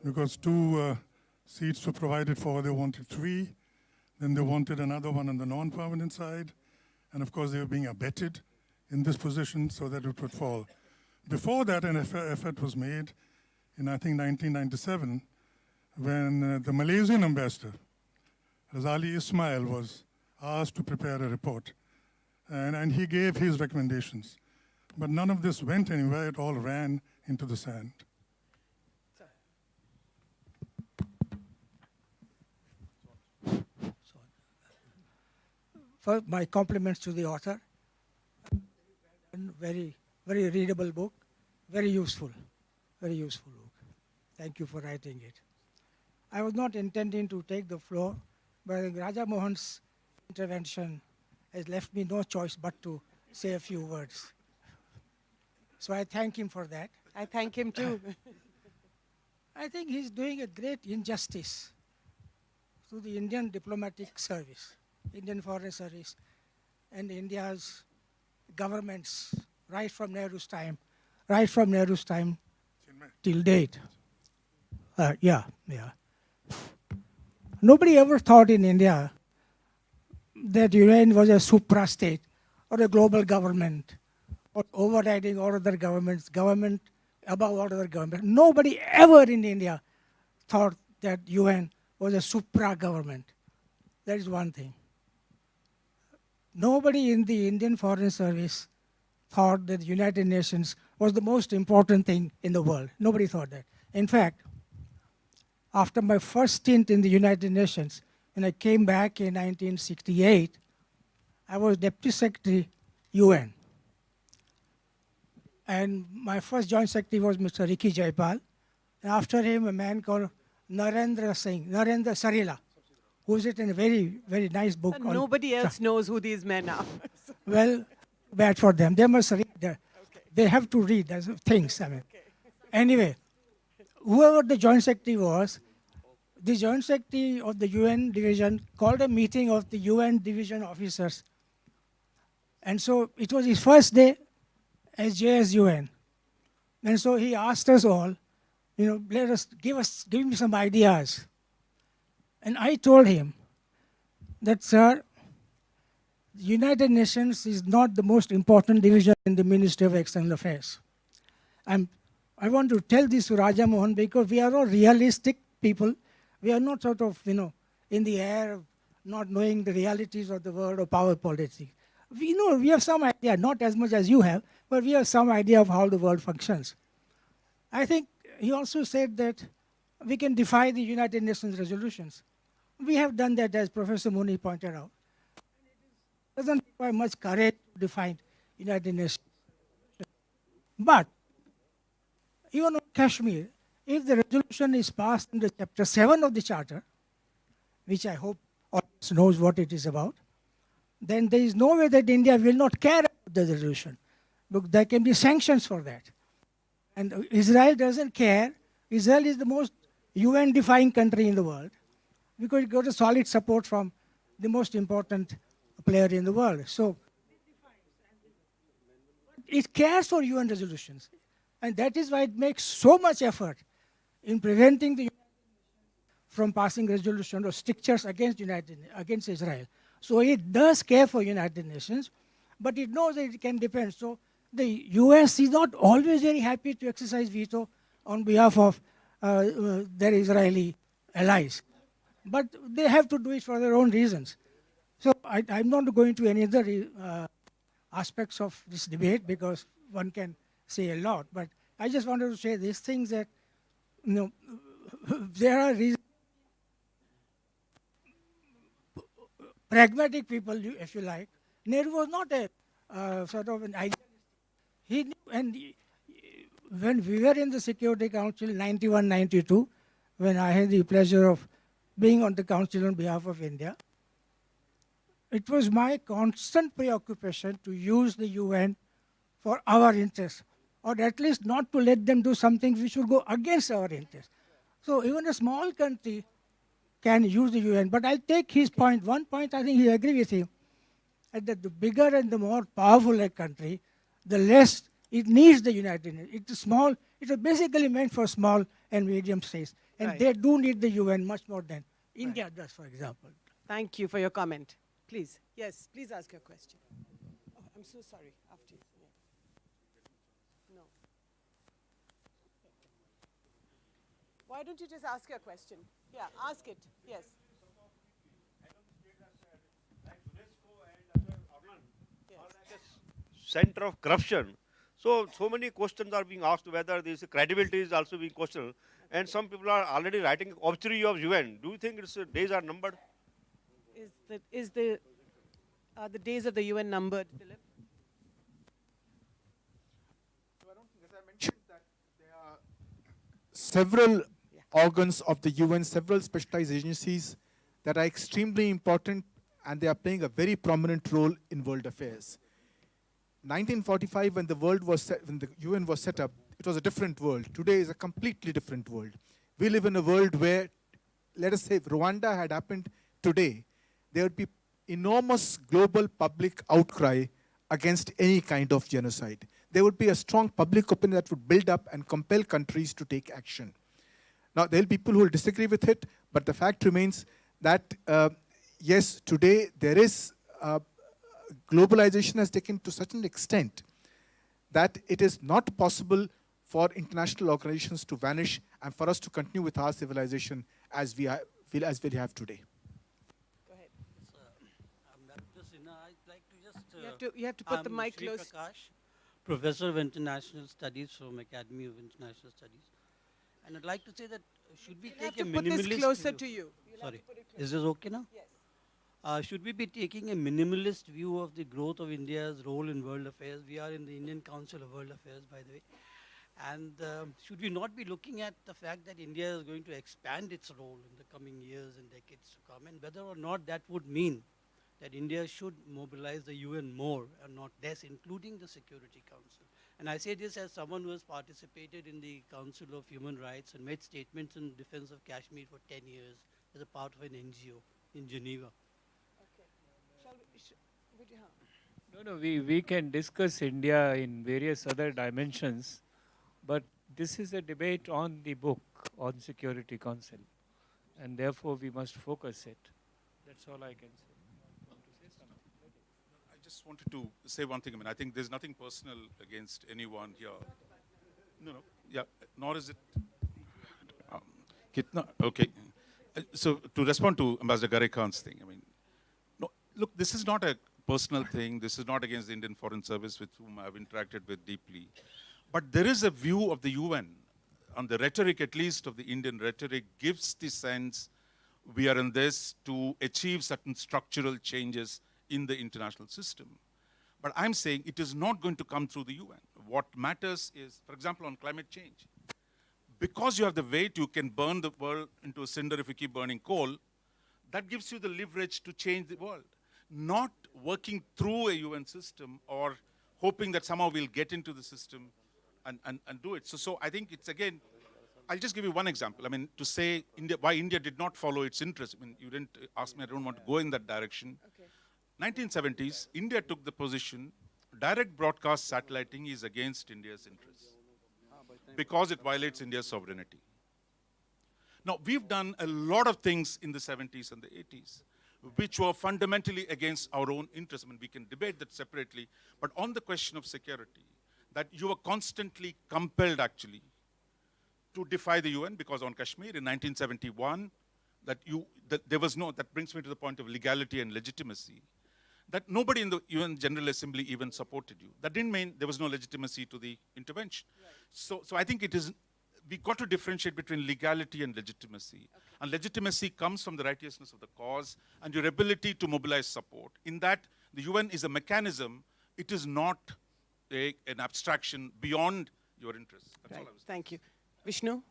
[SPEAKER 6] because two seats were provided for. They wanted 3, then they wanted another one on the non-permanent side, and of course they were being abetted in this position so that it would fall. Before that, an effort was made in, I think, 1997, when the Malaysian ambassador, Razali Ismail, was asked to prepare a report. And he gave his recommendations. But none of this went anywhere. It all ran into the sand.
[SPEAKER 10] First, my compliments to the author. Very, very readable book, very useful book. Thank you for writing it. I was not intending to take the floor, but Raja Mohan's intervention has left me no choice but to say a few words. So I thank him for that.
[SPEAKER 4] I thank him too.
[SPEAKER 10] I think he's doing a great injustice to the Indian diplomatic service, Indian foreign service, and India's governments right from Nehru's time till date. Nobody ever thought in India that UN was a supra-state or a global government or overriding all other governments, government above all other governments. Nobody ever in India thought that UN was a supra-government. That is one thing. Nobody in the Indian Foreign Service thought that the United Nations was the most important thing in the world. Nobody thought that. In fact, after my first stint in the United Nations, when I came back in 1968, I was Deputy Secretary UN. And my first Joint Secretary was Mr. Ricky Jaipal. And after him, a man called Narendra Sarila, who's written a very, very nice book.
[SPEAKER 4] And nobody else knows who these men are.
[SPEAKER 10] Well, bad for them. They must read. They have to read things. Anyway, whoever the Joint Secretary was, the Joint Secretary of the UN division called a meeting of the UN division officers. And so it was his first day as JSUN. And so he asked us all, give me some ideas. And I told him that, sir, the United Nations is not the most important division in the Ministry of External Affairs. I want to tell this to Raja Mohan because we are all realistic people. We are not sort of, in the air, not knowing the realities of the world or power politics. We have some idea, not as much as you have, but we have some idea of how the world functions. I think he also said that we can defy the United Nations resolutions. We have done that, as Professor Muni pointed out. It doesn't require much courage to define United Nations. But even on Kashmir, if the resolution is passed under Chapter 7 of the Charter, which I hope all of us knows what it is about, then there is no way that India will not care about the resolution. Look, there can be sanctions for that. And Israel doesn't care. Israel is the most UN-defying country in the world because it got a solid support from the most important player in the world. So it cares for UN resolutions. And that is why it makes so much effort in preventing the from passing resolution or strictures against Israel. So it does care for United Nations, but it knows that it can depend. So the US is not always very happy to exercise veto on behalf of their Israeli allies. But they have to do it for their own reasons. So I'm not going to any other aspects of this debate because one can say a lot. But I just wanted to say these things that, you know, there are reasons. Pragmatic people, if you like. Nehru was not a sort of an idealist. He knew, and when we were in the Security Council 91, 92, when I had the pleasure of being on the council on behalf of India, it was my constant preoccupation to use the UN for our interests, or at least not to let them do something which would go against our interests. So even a small country can use the UN. But I'll take his point. One point, I think he agree with him, that the bigger and the more powerful a country, the less it needs the United Nations. It's small. It was basically meant for small and medium states. And
[SPEAKER 4] Right.
[SPEAKER 10] they do need the UN much more than India does, for example.
[SPEAKER 4] Thank you for your comment. Please. Yes, please ask your question. Oh, I'm so sorry. After you. Yeah. No. Why don't you just ask your question? Yeah, ask it. Yes.
[SPEAKER 11] Center of corruption. So many questions are being asked whether this credibility is also being questioned. And some people are already writing obituary of UN. Do you think its days are numbered?
[SPEAKER 4] Is the days of the UN numbered, Dilip?
[SPEAKER 3] As I mentioned, that there are several organs of the UN, several specialized agencies that are extremely important, and they are playing a very prominent role in world affairs. 1945, when the UN was set up, it was a different world. Today is a completely different world. We live in a world where, let us say, if Rwanda had happened today, there would be enormous global public outcry against any kind of genocide. There would be a strong public opinion that would build up and compel countries to take action. Now, there will be people who will disagree with it, but the fact remains that, yes, today there is globalization has taken to such an extent that it is not possible for international organizations to vanish and for us to continue with our civilization as we have today.
[SPEAKER 4] Go ahead.
[SPEAKER 12] Emeritus Sinha, I'd like to just...
[SPEAKER 4] You have to put the
[SPEAKER 12] I'm
[SPEAKER 4] mic
[SPEAKER 12] Shri
[SPEAKER 4] close.
[SPEAKER 12] Prakash, Professor of International Studies from Academy of International Studies. And I'd like to say that should we
[SPEAKER 4] You'll have
[SPEAKER 12] take a
[SPEAKER 4] to put this
[SPEAKER 12] minimalist
[SPEAKER 4] closer
[SPEAKER 12] view?
[SPEAKER 4] to you.
[SPEAKER 12] Sorry, is this okay now?
[SPEAKER 4] Yes.
[SPEAKER 12] Should we be taking a minimalist view of the growth of India's role in world affairs? We are in the Indian Council of World Affairs, by the way. And should we not be looking at the fact that India is going to expand its role in the coming years and decades to come, and whether or not that would mean that India should mobilize the UN more and not less, including the Security Council? And I say this as someone who has participated in the Council of Human Rights and made statements in defense of Kashmir for 10 years as a part of an NGO in Geneva.
[SPEAKER 7] No, we can discuss India in various other dimensions, but this is a debate on the book on Security Council, and therefore we must focus it. That's all I can say. Want to say something?
[SPEAKER 5] I just wanted to say one thing. I mean, I think there's nothing personal against anyone here. No, yeah, nor is it. Kitna? Okay. So to respond to Ambassador Gare Khan's thing, I mean, no, look, this is not a personal thing. This is not against the Indian Foreign Service, with whom I've interacted with deeply. But there is a view of the UN, on the rhetoric at least of the Indian rhetoric, gives the sense we are in this to achieve certain structural changes in the international system. But I'm saying it is not going to come through the UN. What matters is, for example, on climate change. Because you have the weight, you can burn the world into a cinder if you keep burning coal. That gives you the leverage to change the world. Not working through a UN system or hoping that somehow we'll get into the system and do it. So I think it's, again, I'll just give you one example. I mean, to say why India did not follow its interests. I mean, you didn't ask me, I don't want to go in that direction.
[SPEAKER 4] Okay.
[SPEAKER 5] 1970s, India took the position, direct broadcast satelliting is against India's interests because it violates India's sovereignty. Now, we've done a lot of things in the 70s and the 80s, which were fundamentally against our own interests. I mean, we can debate that separately, but on the question of security, that you were constantly compelled actually to defy the UN, because on Kashmir in 1971, that brings me to the point of legality and legitimacy, that nobody in the UN General Assembly even supported you. That didn't mean there was no legitimacy to the intervention. Right. So I think we got to differentiate between legality and legitimacy. Okay. And legitimacy comes from the righteousness of the cause and your ability to mobilize support. In that, the UN is a mechanism, it is not an abstraction beyond your interests. That's all I was saying.
[SPEAKER 4] Thank you. Vishnu?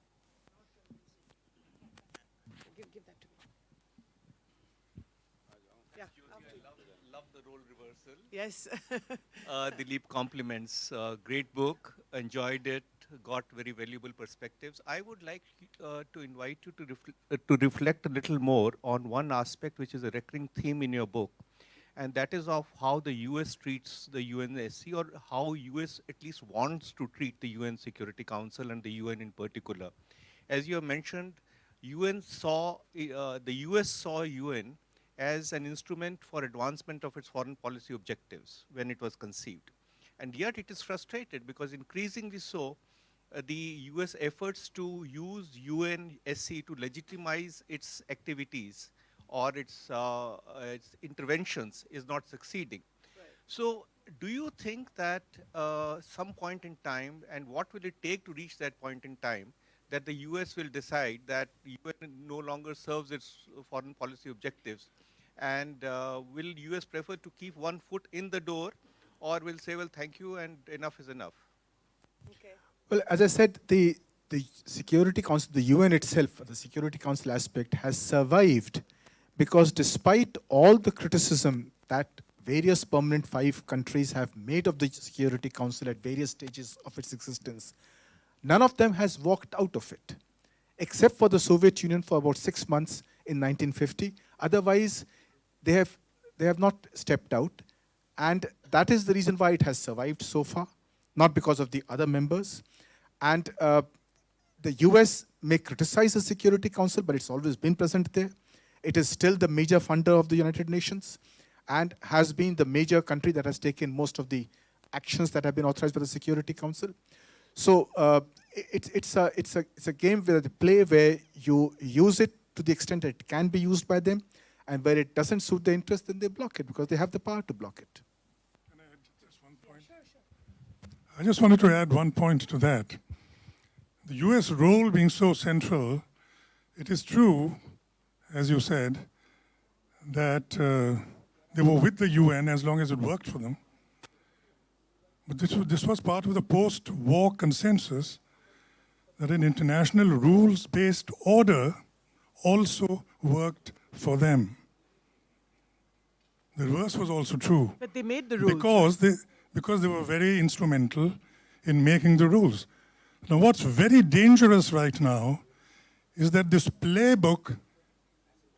[SPEAKER 4] Give that to me. Yeah.
[SPEAKER 13] Love the role reversal.
[SPEAKER 4] Yes.
[SPEAKER 13] Dilip, compliments. Great book. Enjoyed it. Got very valuable perspectives. I would like to invite you to reflect a little more on one aspect which is a recurring theme in your book, and that is of how the US treats the UNSC, or how US at least wants to treat the UN Security Council and the UN in particular. As you have mentioned, the US saw UN as an instrument for advancement of its foreign policy objectives when it was conceived. And yet it is frustrated because increasingly so, the US efforts to use UNSC to legitimize its activities or its interventions is not succeeding. Right. So do you think that some point in time, and what will it take to reach that point in time, that the US will decide that UN no longer serves its foreign policy objectives, and will US prefer to keep one foot in the door, or will say, well, thank you, and enough is enough?
[SPEAKER 4] Okay.
[SPEAKER 3] Well, as I said, the Security Council, the UN itself, the Security Council aspect has survived because despite all the criticism that various permanent 5 countries have made of the Security Council at various stages of its existence, none of them has walked out of it, except for the Soviet Union for about 6 months in 1950. Otherwise, they have not stepped out. And that is the reason why it has survived so far, not because of the other members. And the US may criticize the Security Council, but it's always been present there. It is still the major funder of the United Nations and has been the major country that has taken most of the actions that have been authorized by the Security Council. So it's a game where they play where you use it to the extent that it can be used by them, and where it doesn't suit their interest, then they block it because they have the power to block it.
[SPEAKER 6] Can I add just one point? Yeah, sure. I just wanted to add one point to that. The US role being so central, it is true, as you said, that they were with the UN as long as it worked for them. But this was part of the post-war consensus that an international rules-based order also worked for them. The reverse was also true.
[SPEAKER 4] But they made the rules.
[SPEAKER 6] Because they were very instrumental in making the rules. Now what's very dangerous right now is that this playbook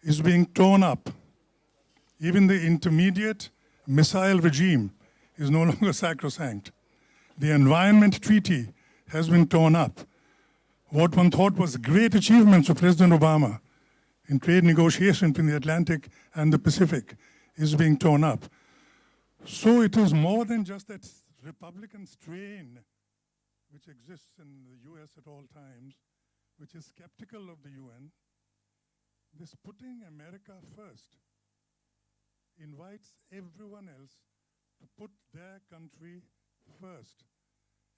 [SPEAKER 6] is being torn up. Even the intermediate missile regime is no longer sacrosanct. The Environment Treaty has been torn up. What one thought was great achievements of President Obama in trade negotiations between the Atlantic and the Pacific is being torn up. So it is more than just that Republican strain which exists in the US at all times, which is skeptical of the UN. This putting America first invites everyone else to put their country first.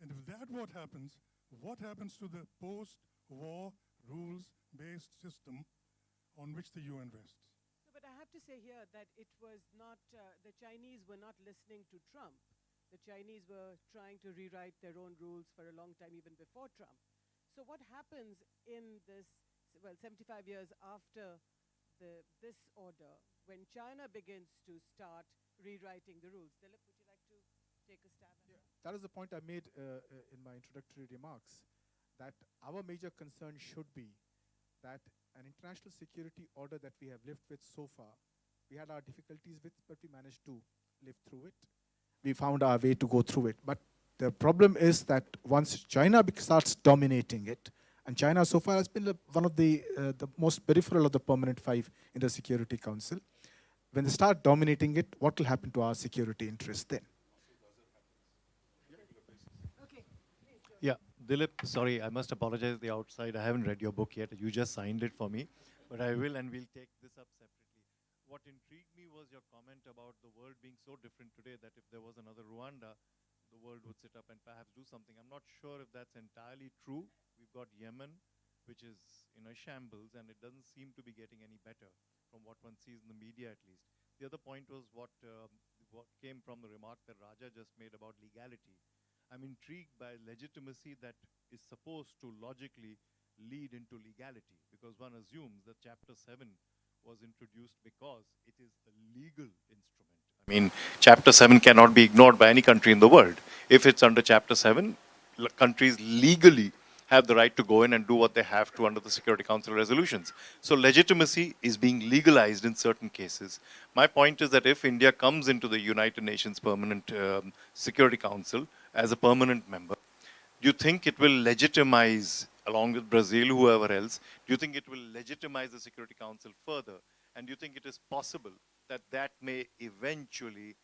[SPEAKER 6] And if that what happens to the post-war rules-based system on which the UN rests?
[SPEAKER 4] No, but I have to say here that it was not, the Chinese were not listening to Trump. The Chinese were trying to rewrite their own rules for a long time, even before Trump. So what happens in this, well, 75 years after this order, when China begins to start rewriting the rules? Dilip, would you like to take a stab at that?
[SPEAKER 3] That is the point I made in my introductory remarks, that our major concern should be that an international security order that we have lived with so far, we had our difficulties with, but we managed to live through it. We found our way to go through it. But the problem is that once China starts dominating it, and China so far has been one of the most peripheral of the permanent 5 in the Security Council, when they start dominating it, what will happen to our security interests then?
[SPEAKER 14] Yeah, Dilip, sorry, I must apologize the outside. I haven't read your book yet. You just signed it for me, but I will, and we'll take this up separately. What intrigued me was your comment about the world being so different today that if there was another Rwanda, the world would sit up and perhaps do something. I'm not sure if that's entirely true. We've got Yemen, which is in a shambles, and it doesn't seem to be getting any better from what one sees in the media, at least. The other point was what came from the remark that Raja just made about legality. I'm intrigued by legitimacy that is supposed to logically lead into legality, because one assumes that Chapter 7 was introduced because it is a legal instrument. I mean, Chapter 7 cannot be ignored by any country in the world. If it's under Chapter 7, countries legally have the right to go in and do what they have to under the Security Council resolutions. So legitimacy is being legalized in certain cases. My point is that if India comes into the United Nations Permanent Security Council as a permanent member, do you think it will legitimize, along with Brazil, whoever else, do you think it will legitimize the Security Council further? And do you think it is possible that that may eventually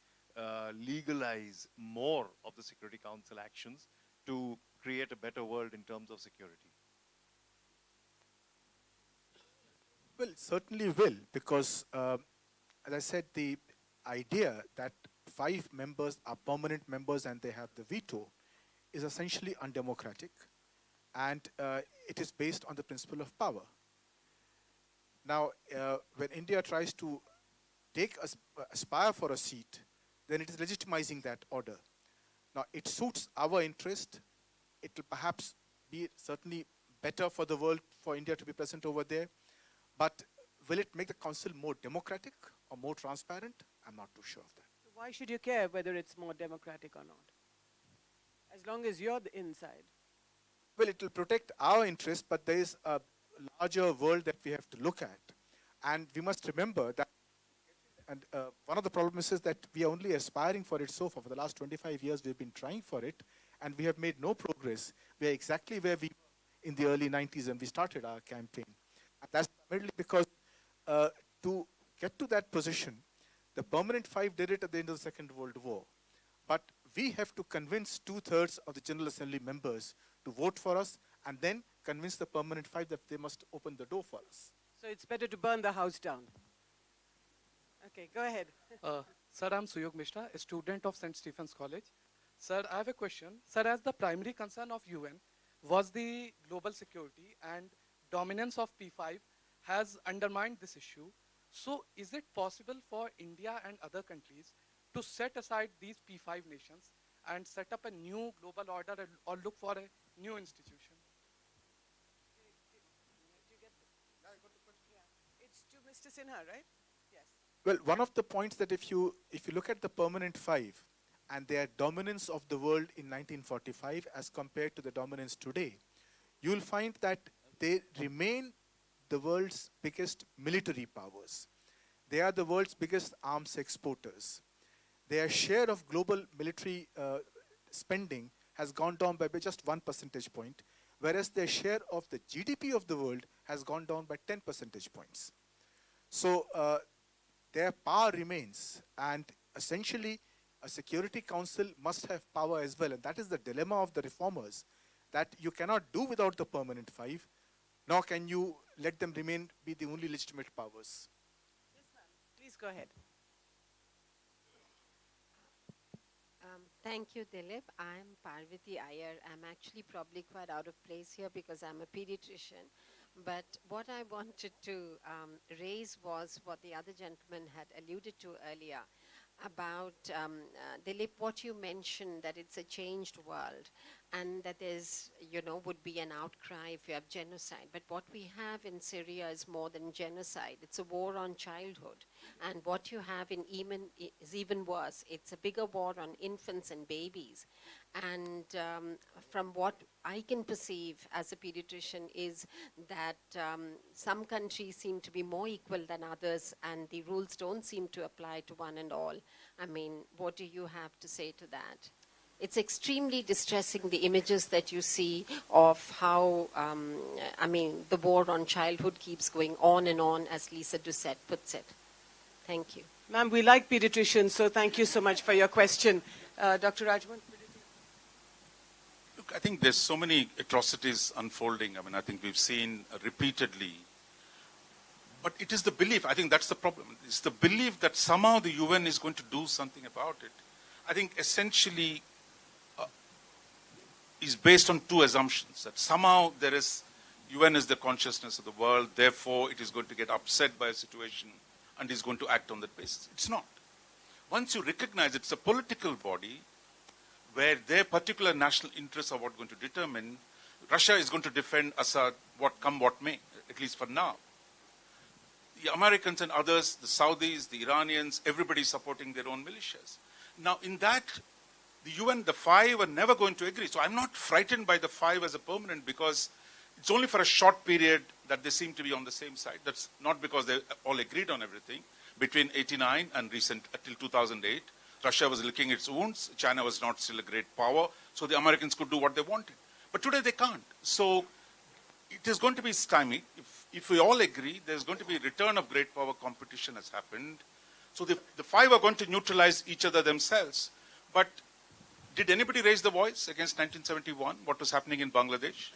[SPEAKER 14] legalize more of the Security Council actions to create a better world in terms of security?
[SPEAKER 3] Well, it certainly will, because, as I said, the idea that 5 members are permanent members and they have the veto is essentially undemocratic, and it is based on the principle of power. Now, when India tries to aspire for a seat, then it is legitimizing that order. Now, it suits our interest. It will perhaps be certainly better for the world for India to be present over there. But will it make the council more democratic or more transparent? I'm not too sure of that.
[SPEAKER 4] Why should you care whether it's more democratic or not? As long as you're the inside.
[SPEAKER 3] Well, it will protect our interests, but there is a larger world that we have to look at. And we must remember that, and one of the problems is that we are only aspiring for it so far. For the last 25 years, we've been trying for it, and we have made no progress. We are exactly where we were in the early 90s when we started our campaign. And that's primarily because to get to that position, the Permanent 5 did it at the end of the Second World War. But we have to convince 2/3 of the General Assembly members to vote for us, and then convince the Permanent 5 that they must open the door for us.
[SPEAKER 4] So it's better to burn the house down. Okay, go ahead.
[SPEAKER 15] Sir, I'm Suyog Mishra, a student of St. Stephen's College. Sir, I have a question. Sir, as the primary concern of UN was the global security, and dominance of P5 has undermined this issue. So is it possible for India and other countries to set aside these P5 nations and set up a new global order or look for a new institution?
[SPEAKER 4] It's to Mr. Sinha, right? Yes.
[SPEAKER 3] Well, one of the points that if you look at the Permanent 5 and their dominance of the world in 1945 as compared to the dominance today, you'll find that they remain the world's biggest military powers. They are the world's biggest arms exporters. Their share of global military spending has gone down by just 1 percentage point, whereas their share of the GDP of the world has gone down by 10 percentage points. So their power remains, and essentially a Security Council must have power as well, and that is the dilemma of the reformers, that you cannot do without the Permanent 5, nor can you let them be the only legitimate powers.
[SPEAKER 4] Yes, ma'am. Please go ahead.
[SPEAKER 16] Thank you, Dilip. I'm Parvati Iyer. I'm actually probably quite out of place here because I'm a pediatrician. But what I wanted to raise was what the other gentleman had alluded to earlier about, Dilip, what you mentioned, that it's a changed world and that there's, would be an outcry if you have genocide. But what we have in Syria is more than genocide. It's a war on childhood. And what you have in Yemen is even worse. It's a bigger war on infants and babies. And from what I can perceive as a pediatrician is that some countries seem to be more equal than others, and the rules don't seem to apply to one and all. I mean, what do you have to say to that? It's extremely distressing, the images that you see of how, the war on childhood keeps going on and on, as Lisa Doucette puts it. Thank you.
[SPEAKER 4] Ma'am, we like pediatricians, so thank you so much for your question. Dr. Rajman?
[SPEAKER 5] I think there's so many atrocities unfolding. I mean, I think we've seen repeatedly. But it is the belief, I think that's the problem. It's the belief that somehow the UN is going to do something about it. I think essentially is based on two assumptions. That somehow UN is the consciousness of the world, therefore it is going to get upset by a situation and is going to act on that basis. It's not. Once you recognize it's a political body where their particular national interests are what going to determine, Russia is going to defend Assad what may, at least for now. The Americans and others, the Saudis, the Iranians, everybody supporting their own militias. Now in that, the UN, the five are never going to agree. So I'm not frightened by the five as a permanent because it's only for a short period that they seem to be on the same side. That's not because they all agreed on everything. Between 89 and recent, until 2008, Russia was licking its wounds. China was not still a great power. So the Americans could do what they wanted. But today they can't. So it is going to be stymied. If we all agree, there's going to be a return of great power competition has happened. So the five are going to neutralize each other themselves. But did anybody raise the voice against 1971, what was happening in Bangladesh?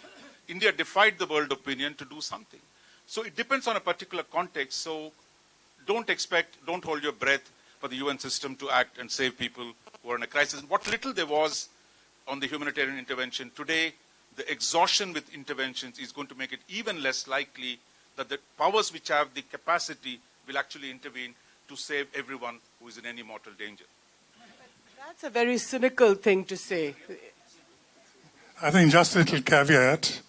[SPEAKER 5] India defied the world opinion to do something. So it depends on a particular context. So don't hold your breath for the UN system to act and save people who are in a crisis. What little there was on the humanitarian intervention, today the exhaustion with interventions is going to make it even less likely that the powers which have the capacity will actually intervene to save everyone who is in any mortal danger.
[SPEAKER 4] That's a very cynical thing to say.
[SPEAKER 6] I think just a little caveat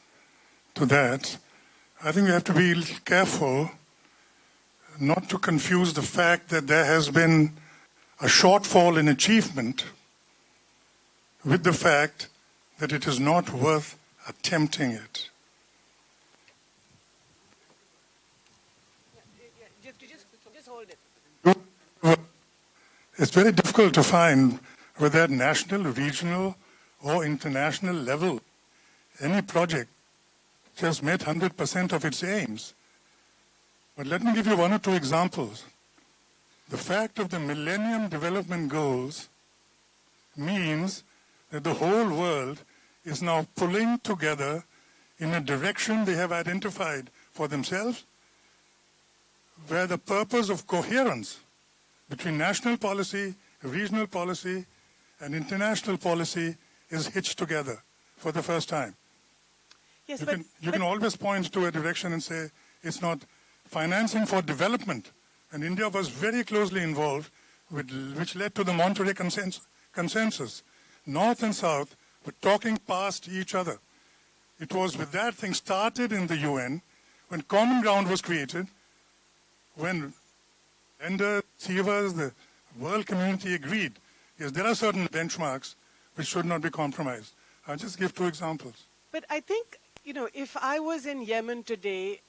[SPEAKER 6] to that. I think we have to be careful not to confuse the fact that there has been a shortfall in achievement with the fact that it is not worth attempting it.
[SPEAKER 4] Just hold it.
[SPEAKER 6] It's very difficult to find whether at national, regional, or international level, any project just met 100% of its aims. But let me give you one or two examples. The fact of the Millennium Development Goals means that the whole world is now pulling together in a direction they have identified for themselves, where the purpose of coherence between national policy, regional policy, and international policy is hitched together for the first time.
[SPEAKER 4] Yes,
[SPEAKER 6] you can always point to a direction and say it's not financing for development. And India was very closely involved, which led to the Monterey Consensus. North and South were talking past each other. It was with that thing started in the UN, when common ground was created, when lenders, receivers, the world community agreed, yes, there are certain benchmarks which should not be compromised. I'll just give two examples.
[SPEAKER 4] But I think, if I was in Yemen today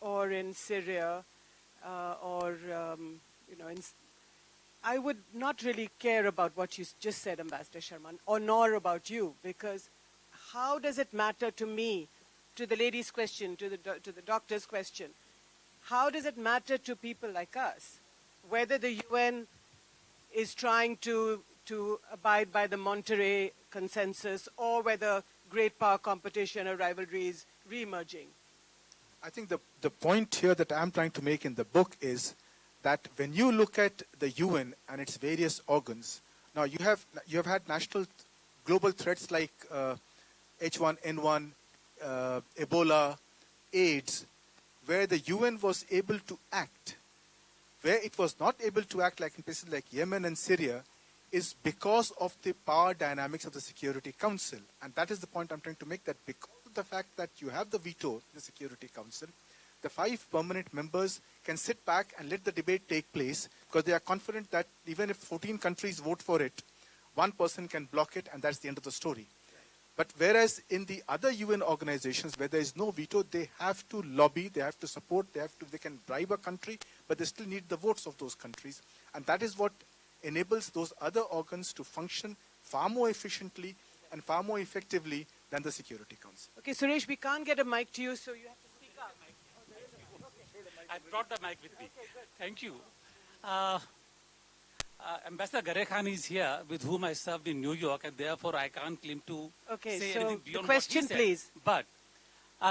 [SPEAKER 4] or in Syria I would not really care about what you just said, Ambassador Sharma, or nor about you, because how does it matter to me, to the lady's question, to the doctor's question, how does it matter to people like us whether the UN is trying to abide by the Monterey Consensus or whether great power competition or rivalry is re-emerging?
[SPEAKER 3] I think the point here that I'm trying to make in the book is that when you look at the UN and its various organs, now you have had national global threats like H1N1, Ebola, AIDS, where the UN was able to act. Where it was not able to act, like in places like Yemen and Syria, is because of the power dynamics of the Security Council. And that is the point I'm trying to make, that because of the fact that you have the veto in the Security Council, the 5 permanent members can sit back and let the debate take place because they are confident that even if 14 countries vote for it, one person can block it and that's the end of the story. But whereas in the other UN organizations where there is no veto, they have to lobby, they have to support, they can bribe a country, but they still need the votes of those countries. And that is what enables those other organs to function far more efficiently and far more effectively than the Security Council.
[SPEAKER 4] Okay, Suresh, we can't get a mic to you, so you have to speak up.
[SPEAKER 17] I brought the mic with me. Thank you. Ambassador Garekhan is here, with whom I served in New York, and therefore I can't claim to say
[SPEAKER 4] so
[SPEAKER 17] anything
[SPEAKER 4] the
[SPEAKER 17] beyond
[SPEAKER 4] question,
[SPEAKER 17] what he said.
[SPEAKER 4] please.
[SPEAKER 17] But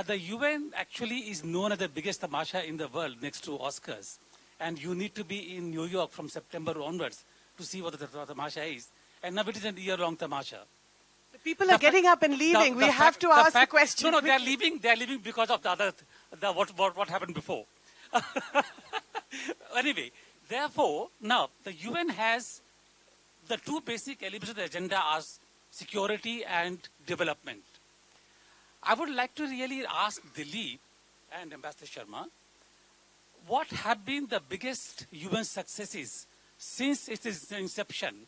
[SPEAKER 17] the UN actually is known as the biggest tamasha in the world next to Oscars. And you need to be in New York from September onwards to see what the tamasha is. And now it is a year-long tamasha.
[SPEAKER 4] The people are getting up and leaving. We have to ask the question.
[SPEAKER 17] No, they are leaving. They are leaving because of what happened before. Anyway, therefore, now the UN has the two basic elements of the agenda are security and development. I would like to really ask Dilip and Ambassador Sharma, what have been the biggest UN successes since its inception,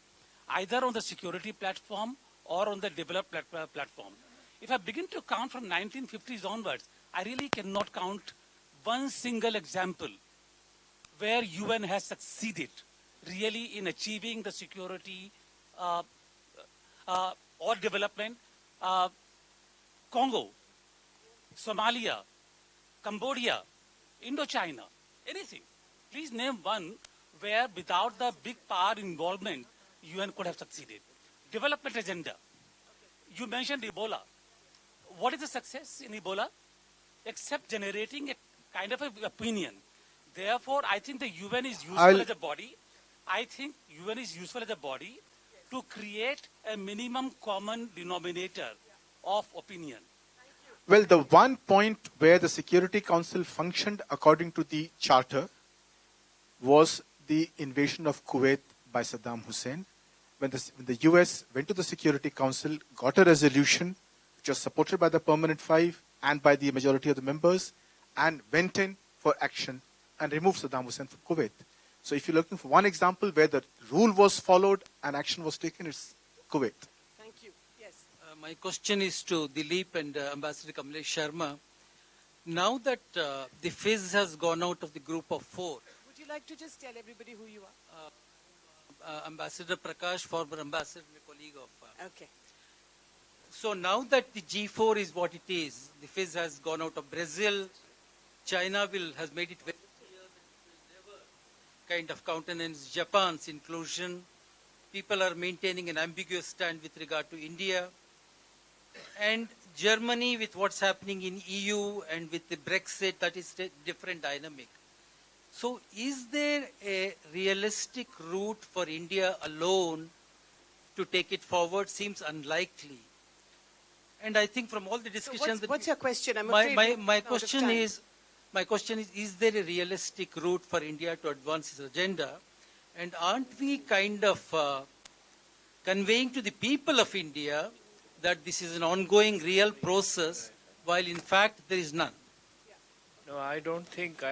[SPEAKER 17] either on the security platform or on the development platform? If I begin to count from 1950s onwards, I really cannot count one single example where UN has succeeded really in achieving the security or development. Congo, Somalia, Cambodia, Indochina, anything. Please name one where without the big power involvement, UN could have succeeded. Development agenda. You mentioned Ebola. What is the success in Ebola? Except generating a kind of an opinion. Therefore, I think the UN is useful as a body. I think UN is useful as a body to create a minimum common denominator of opinion.
[SPEAKER 3] Well, the one point where the Security Council functioned according to the Charter was the invasion of Kuwait by Saddam Hussein. When the US went to the Security Council, got a resolution which was supported by the Permanent Five and by the majority of the members, and went in for action and removed Saddam Hussein from Kuwait. So if you're looking for one example where the rule was followed and action was taken, it's Kuwait.
[SPEAKER 4] Thank you. Yes.
[SPEAKER 12] My question is to Dilip and Ambassador Kamalesh Sharma. Now that the Fizz has gone out of the group of four,
[SPEAKER 4] Would you like to just tell everybody who you are?
[SPEAKER 12] Ambassador Prakash, former ambassador, and a colleague of...
[SPEAKER 4] Okay.
[SPEAKER 12] So now that the G4 is what it is, the Fizz has gone out of Brazil, China has made it very clear that it will never kind of countenance Japan's inclusion. People are maintaining an ambiguous stand with regard to India. And Germany, with what's happening in EU and with the Brexit, that is a different dynamic. So is there a realistic route for India alone to take it forward? Seems unlikely. And I think from all the discussions...
[SPEAKER 4] So what's your question? I'm
[SPEAKER 12] my
[SPEAKER 4] afraid
[SPEAKER 12] question is there a realistic route for India to advance its agenda? And aren't we kind of conveying to the people of India that this is an ongoing real process, while in fact there is none?
[SPEAKER 7] No, I don't think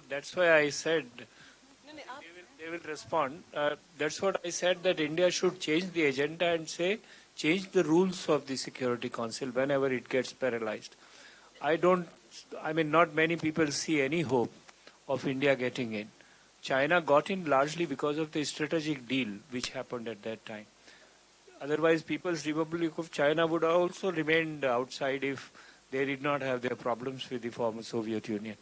[SPEAKER 7] that's why I said they will respond. That's what I said, that India should change the agenda and change the rules of the Security Council whenever it gets paralyzed. Not many people see any hope of India getting in. China got in largely because of the strategic deal which happened at that time. Otherwise, People's Republic of China would have also remained outside if they did not have their problems with the former Soviet Union.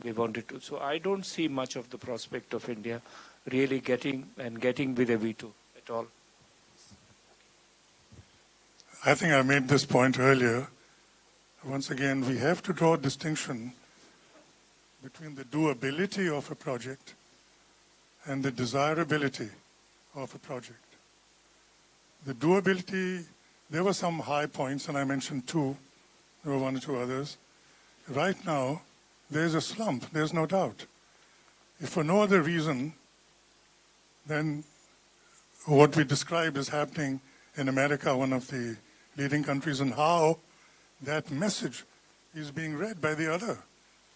[SPEAKER 7] They wanted to. So I don't see much of the prospect of India really getting with a veto at all.
[SPEAKER 6] I think I made this point earlier. Once again, we have to draw a distinction between the doability of a project and the desirability of a project. The doability, there were some high points, and I mentioned two. There were one or two others. Right now, there's a slump, there's no doubt. If for no other reason than what we described as happening in America, one of the leading countries, and how that message is being read by the other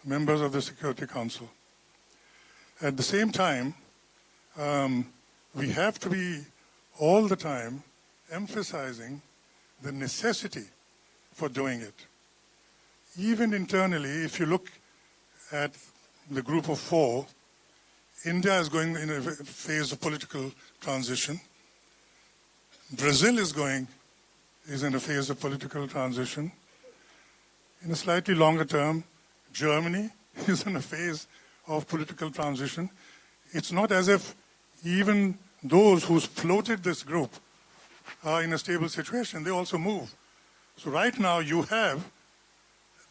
[SPEAKER 6] members of the Security Council. At the same time, we have to be all the time emphasizing the necessity for doing it. Even internally, if you look at the group of four, India is going in a phase of political transition. Brazil is in a phase of political transition. In a slightly longer term, Germany is in a phase of political transition. It's not as if even those who's floated this group are in a stable situation. They also move. So right now you have,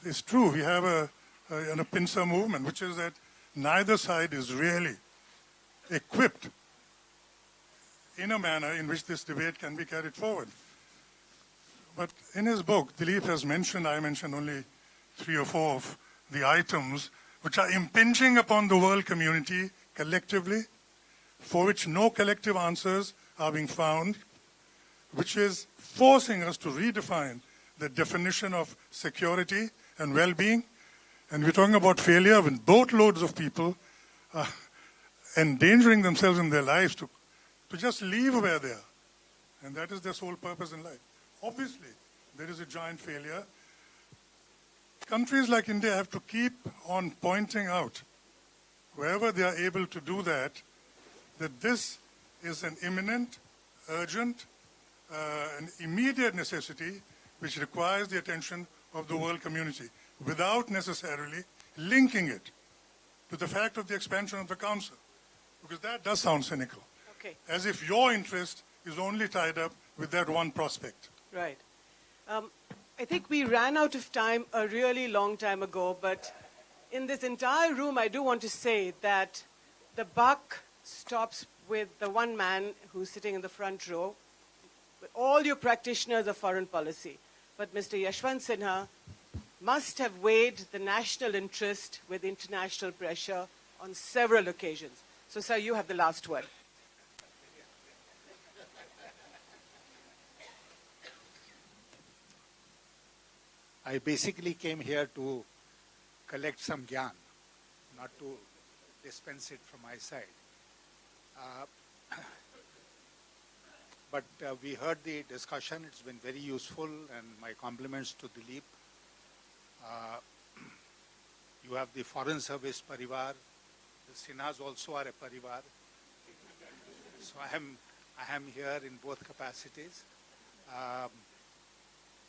[SPEAKER 6] it's true, we have a pincer movement, which is that neither side is really equipped in a manner in which this debate can be carried forward. But in his book, Dilip has mentioned, I mentioned only 3 or 4 of the items which are impinging upon the world community collectively, for which no collective answers are being found, which is forcing us to redefine the definition of security and well-being. And we're talking about failure when boatloads of people are endangering themselves in their lives to just leave where they are. And that is their sole purpose in life. Obviously, there is a giant failure. Countries like India have to keep on pointing out, wherever they are able to do that, that this is an imminent, urgent, an immediate necessity which requires the attention of the world community, without necessarily linking it to the fact of the expansion of the Council. Because that does sound cynical.
[SPEAKER 4] Okay.
[SPEAKER 6] As if your interest is only tied up with that one prospect.
[SPEAKER 4] Right. I think we ran out of time a really long time ago, but in this entire room, I do want to say that the buck stops with the one man who's sitting in the front row. All your practitioners of foreign policy. But Mr. Yashwant Sinha must have weighed the national interest with international pressure on several occasions. So, sir, you have the last word.
[SPEAKER 18] I basically came here to collect some gyan, not to dispense it from my side. But we heard the discussion. It's been very useful, and my compliments to Dilip. You have the Foreign Service Parivar. The Sinhas also are a Parivar. So I am here in both capacities.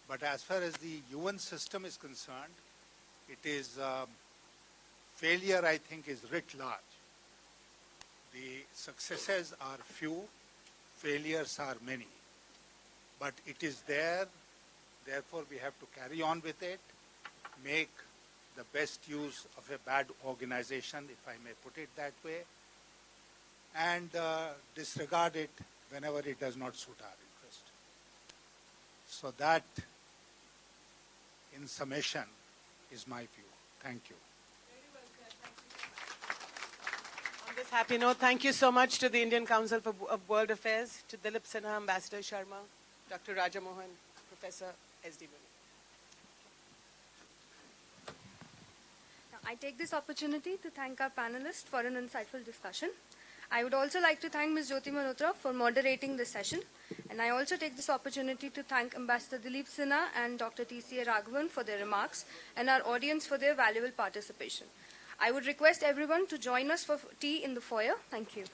[SPEAKER 18] But as far as the UN system is concerned, it is failure, I think, is writ large. The successes are few, failures are many. But it is there, therefore we have to carry on with it, make the best use of a bad organization, if I may put it that way, and disregard it whenever it does not suit our interest. So that, in summation, is my view. Thank you.
[SPEAKER 4] On this happy note, thank you so much to the Indian Council of World Affairs, to Dilip Sinha, Ambassador Sharma, Dr. Raja Mohan, Professor S.D. Muni.
[SPEAKER 1] I take this opportunity to thank our panelists for an insightful discussion. I would also like to thank Ms. Jyoti Malhotra for moderating this session. And I also take this opportunity to thank Ambassador Dilip Sinha and Dr. T.C.A. Raghavan for their remarks and our audience for their valuable participation. I would request everyone to join us for tea in the foyer. Thank you.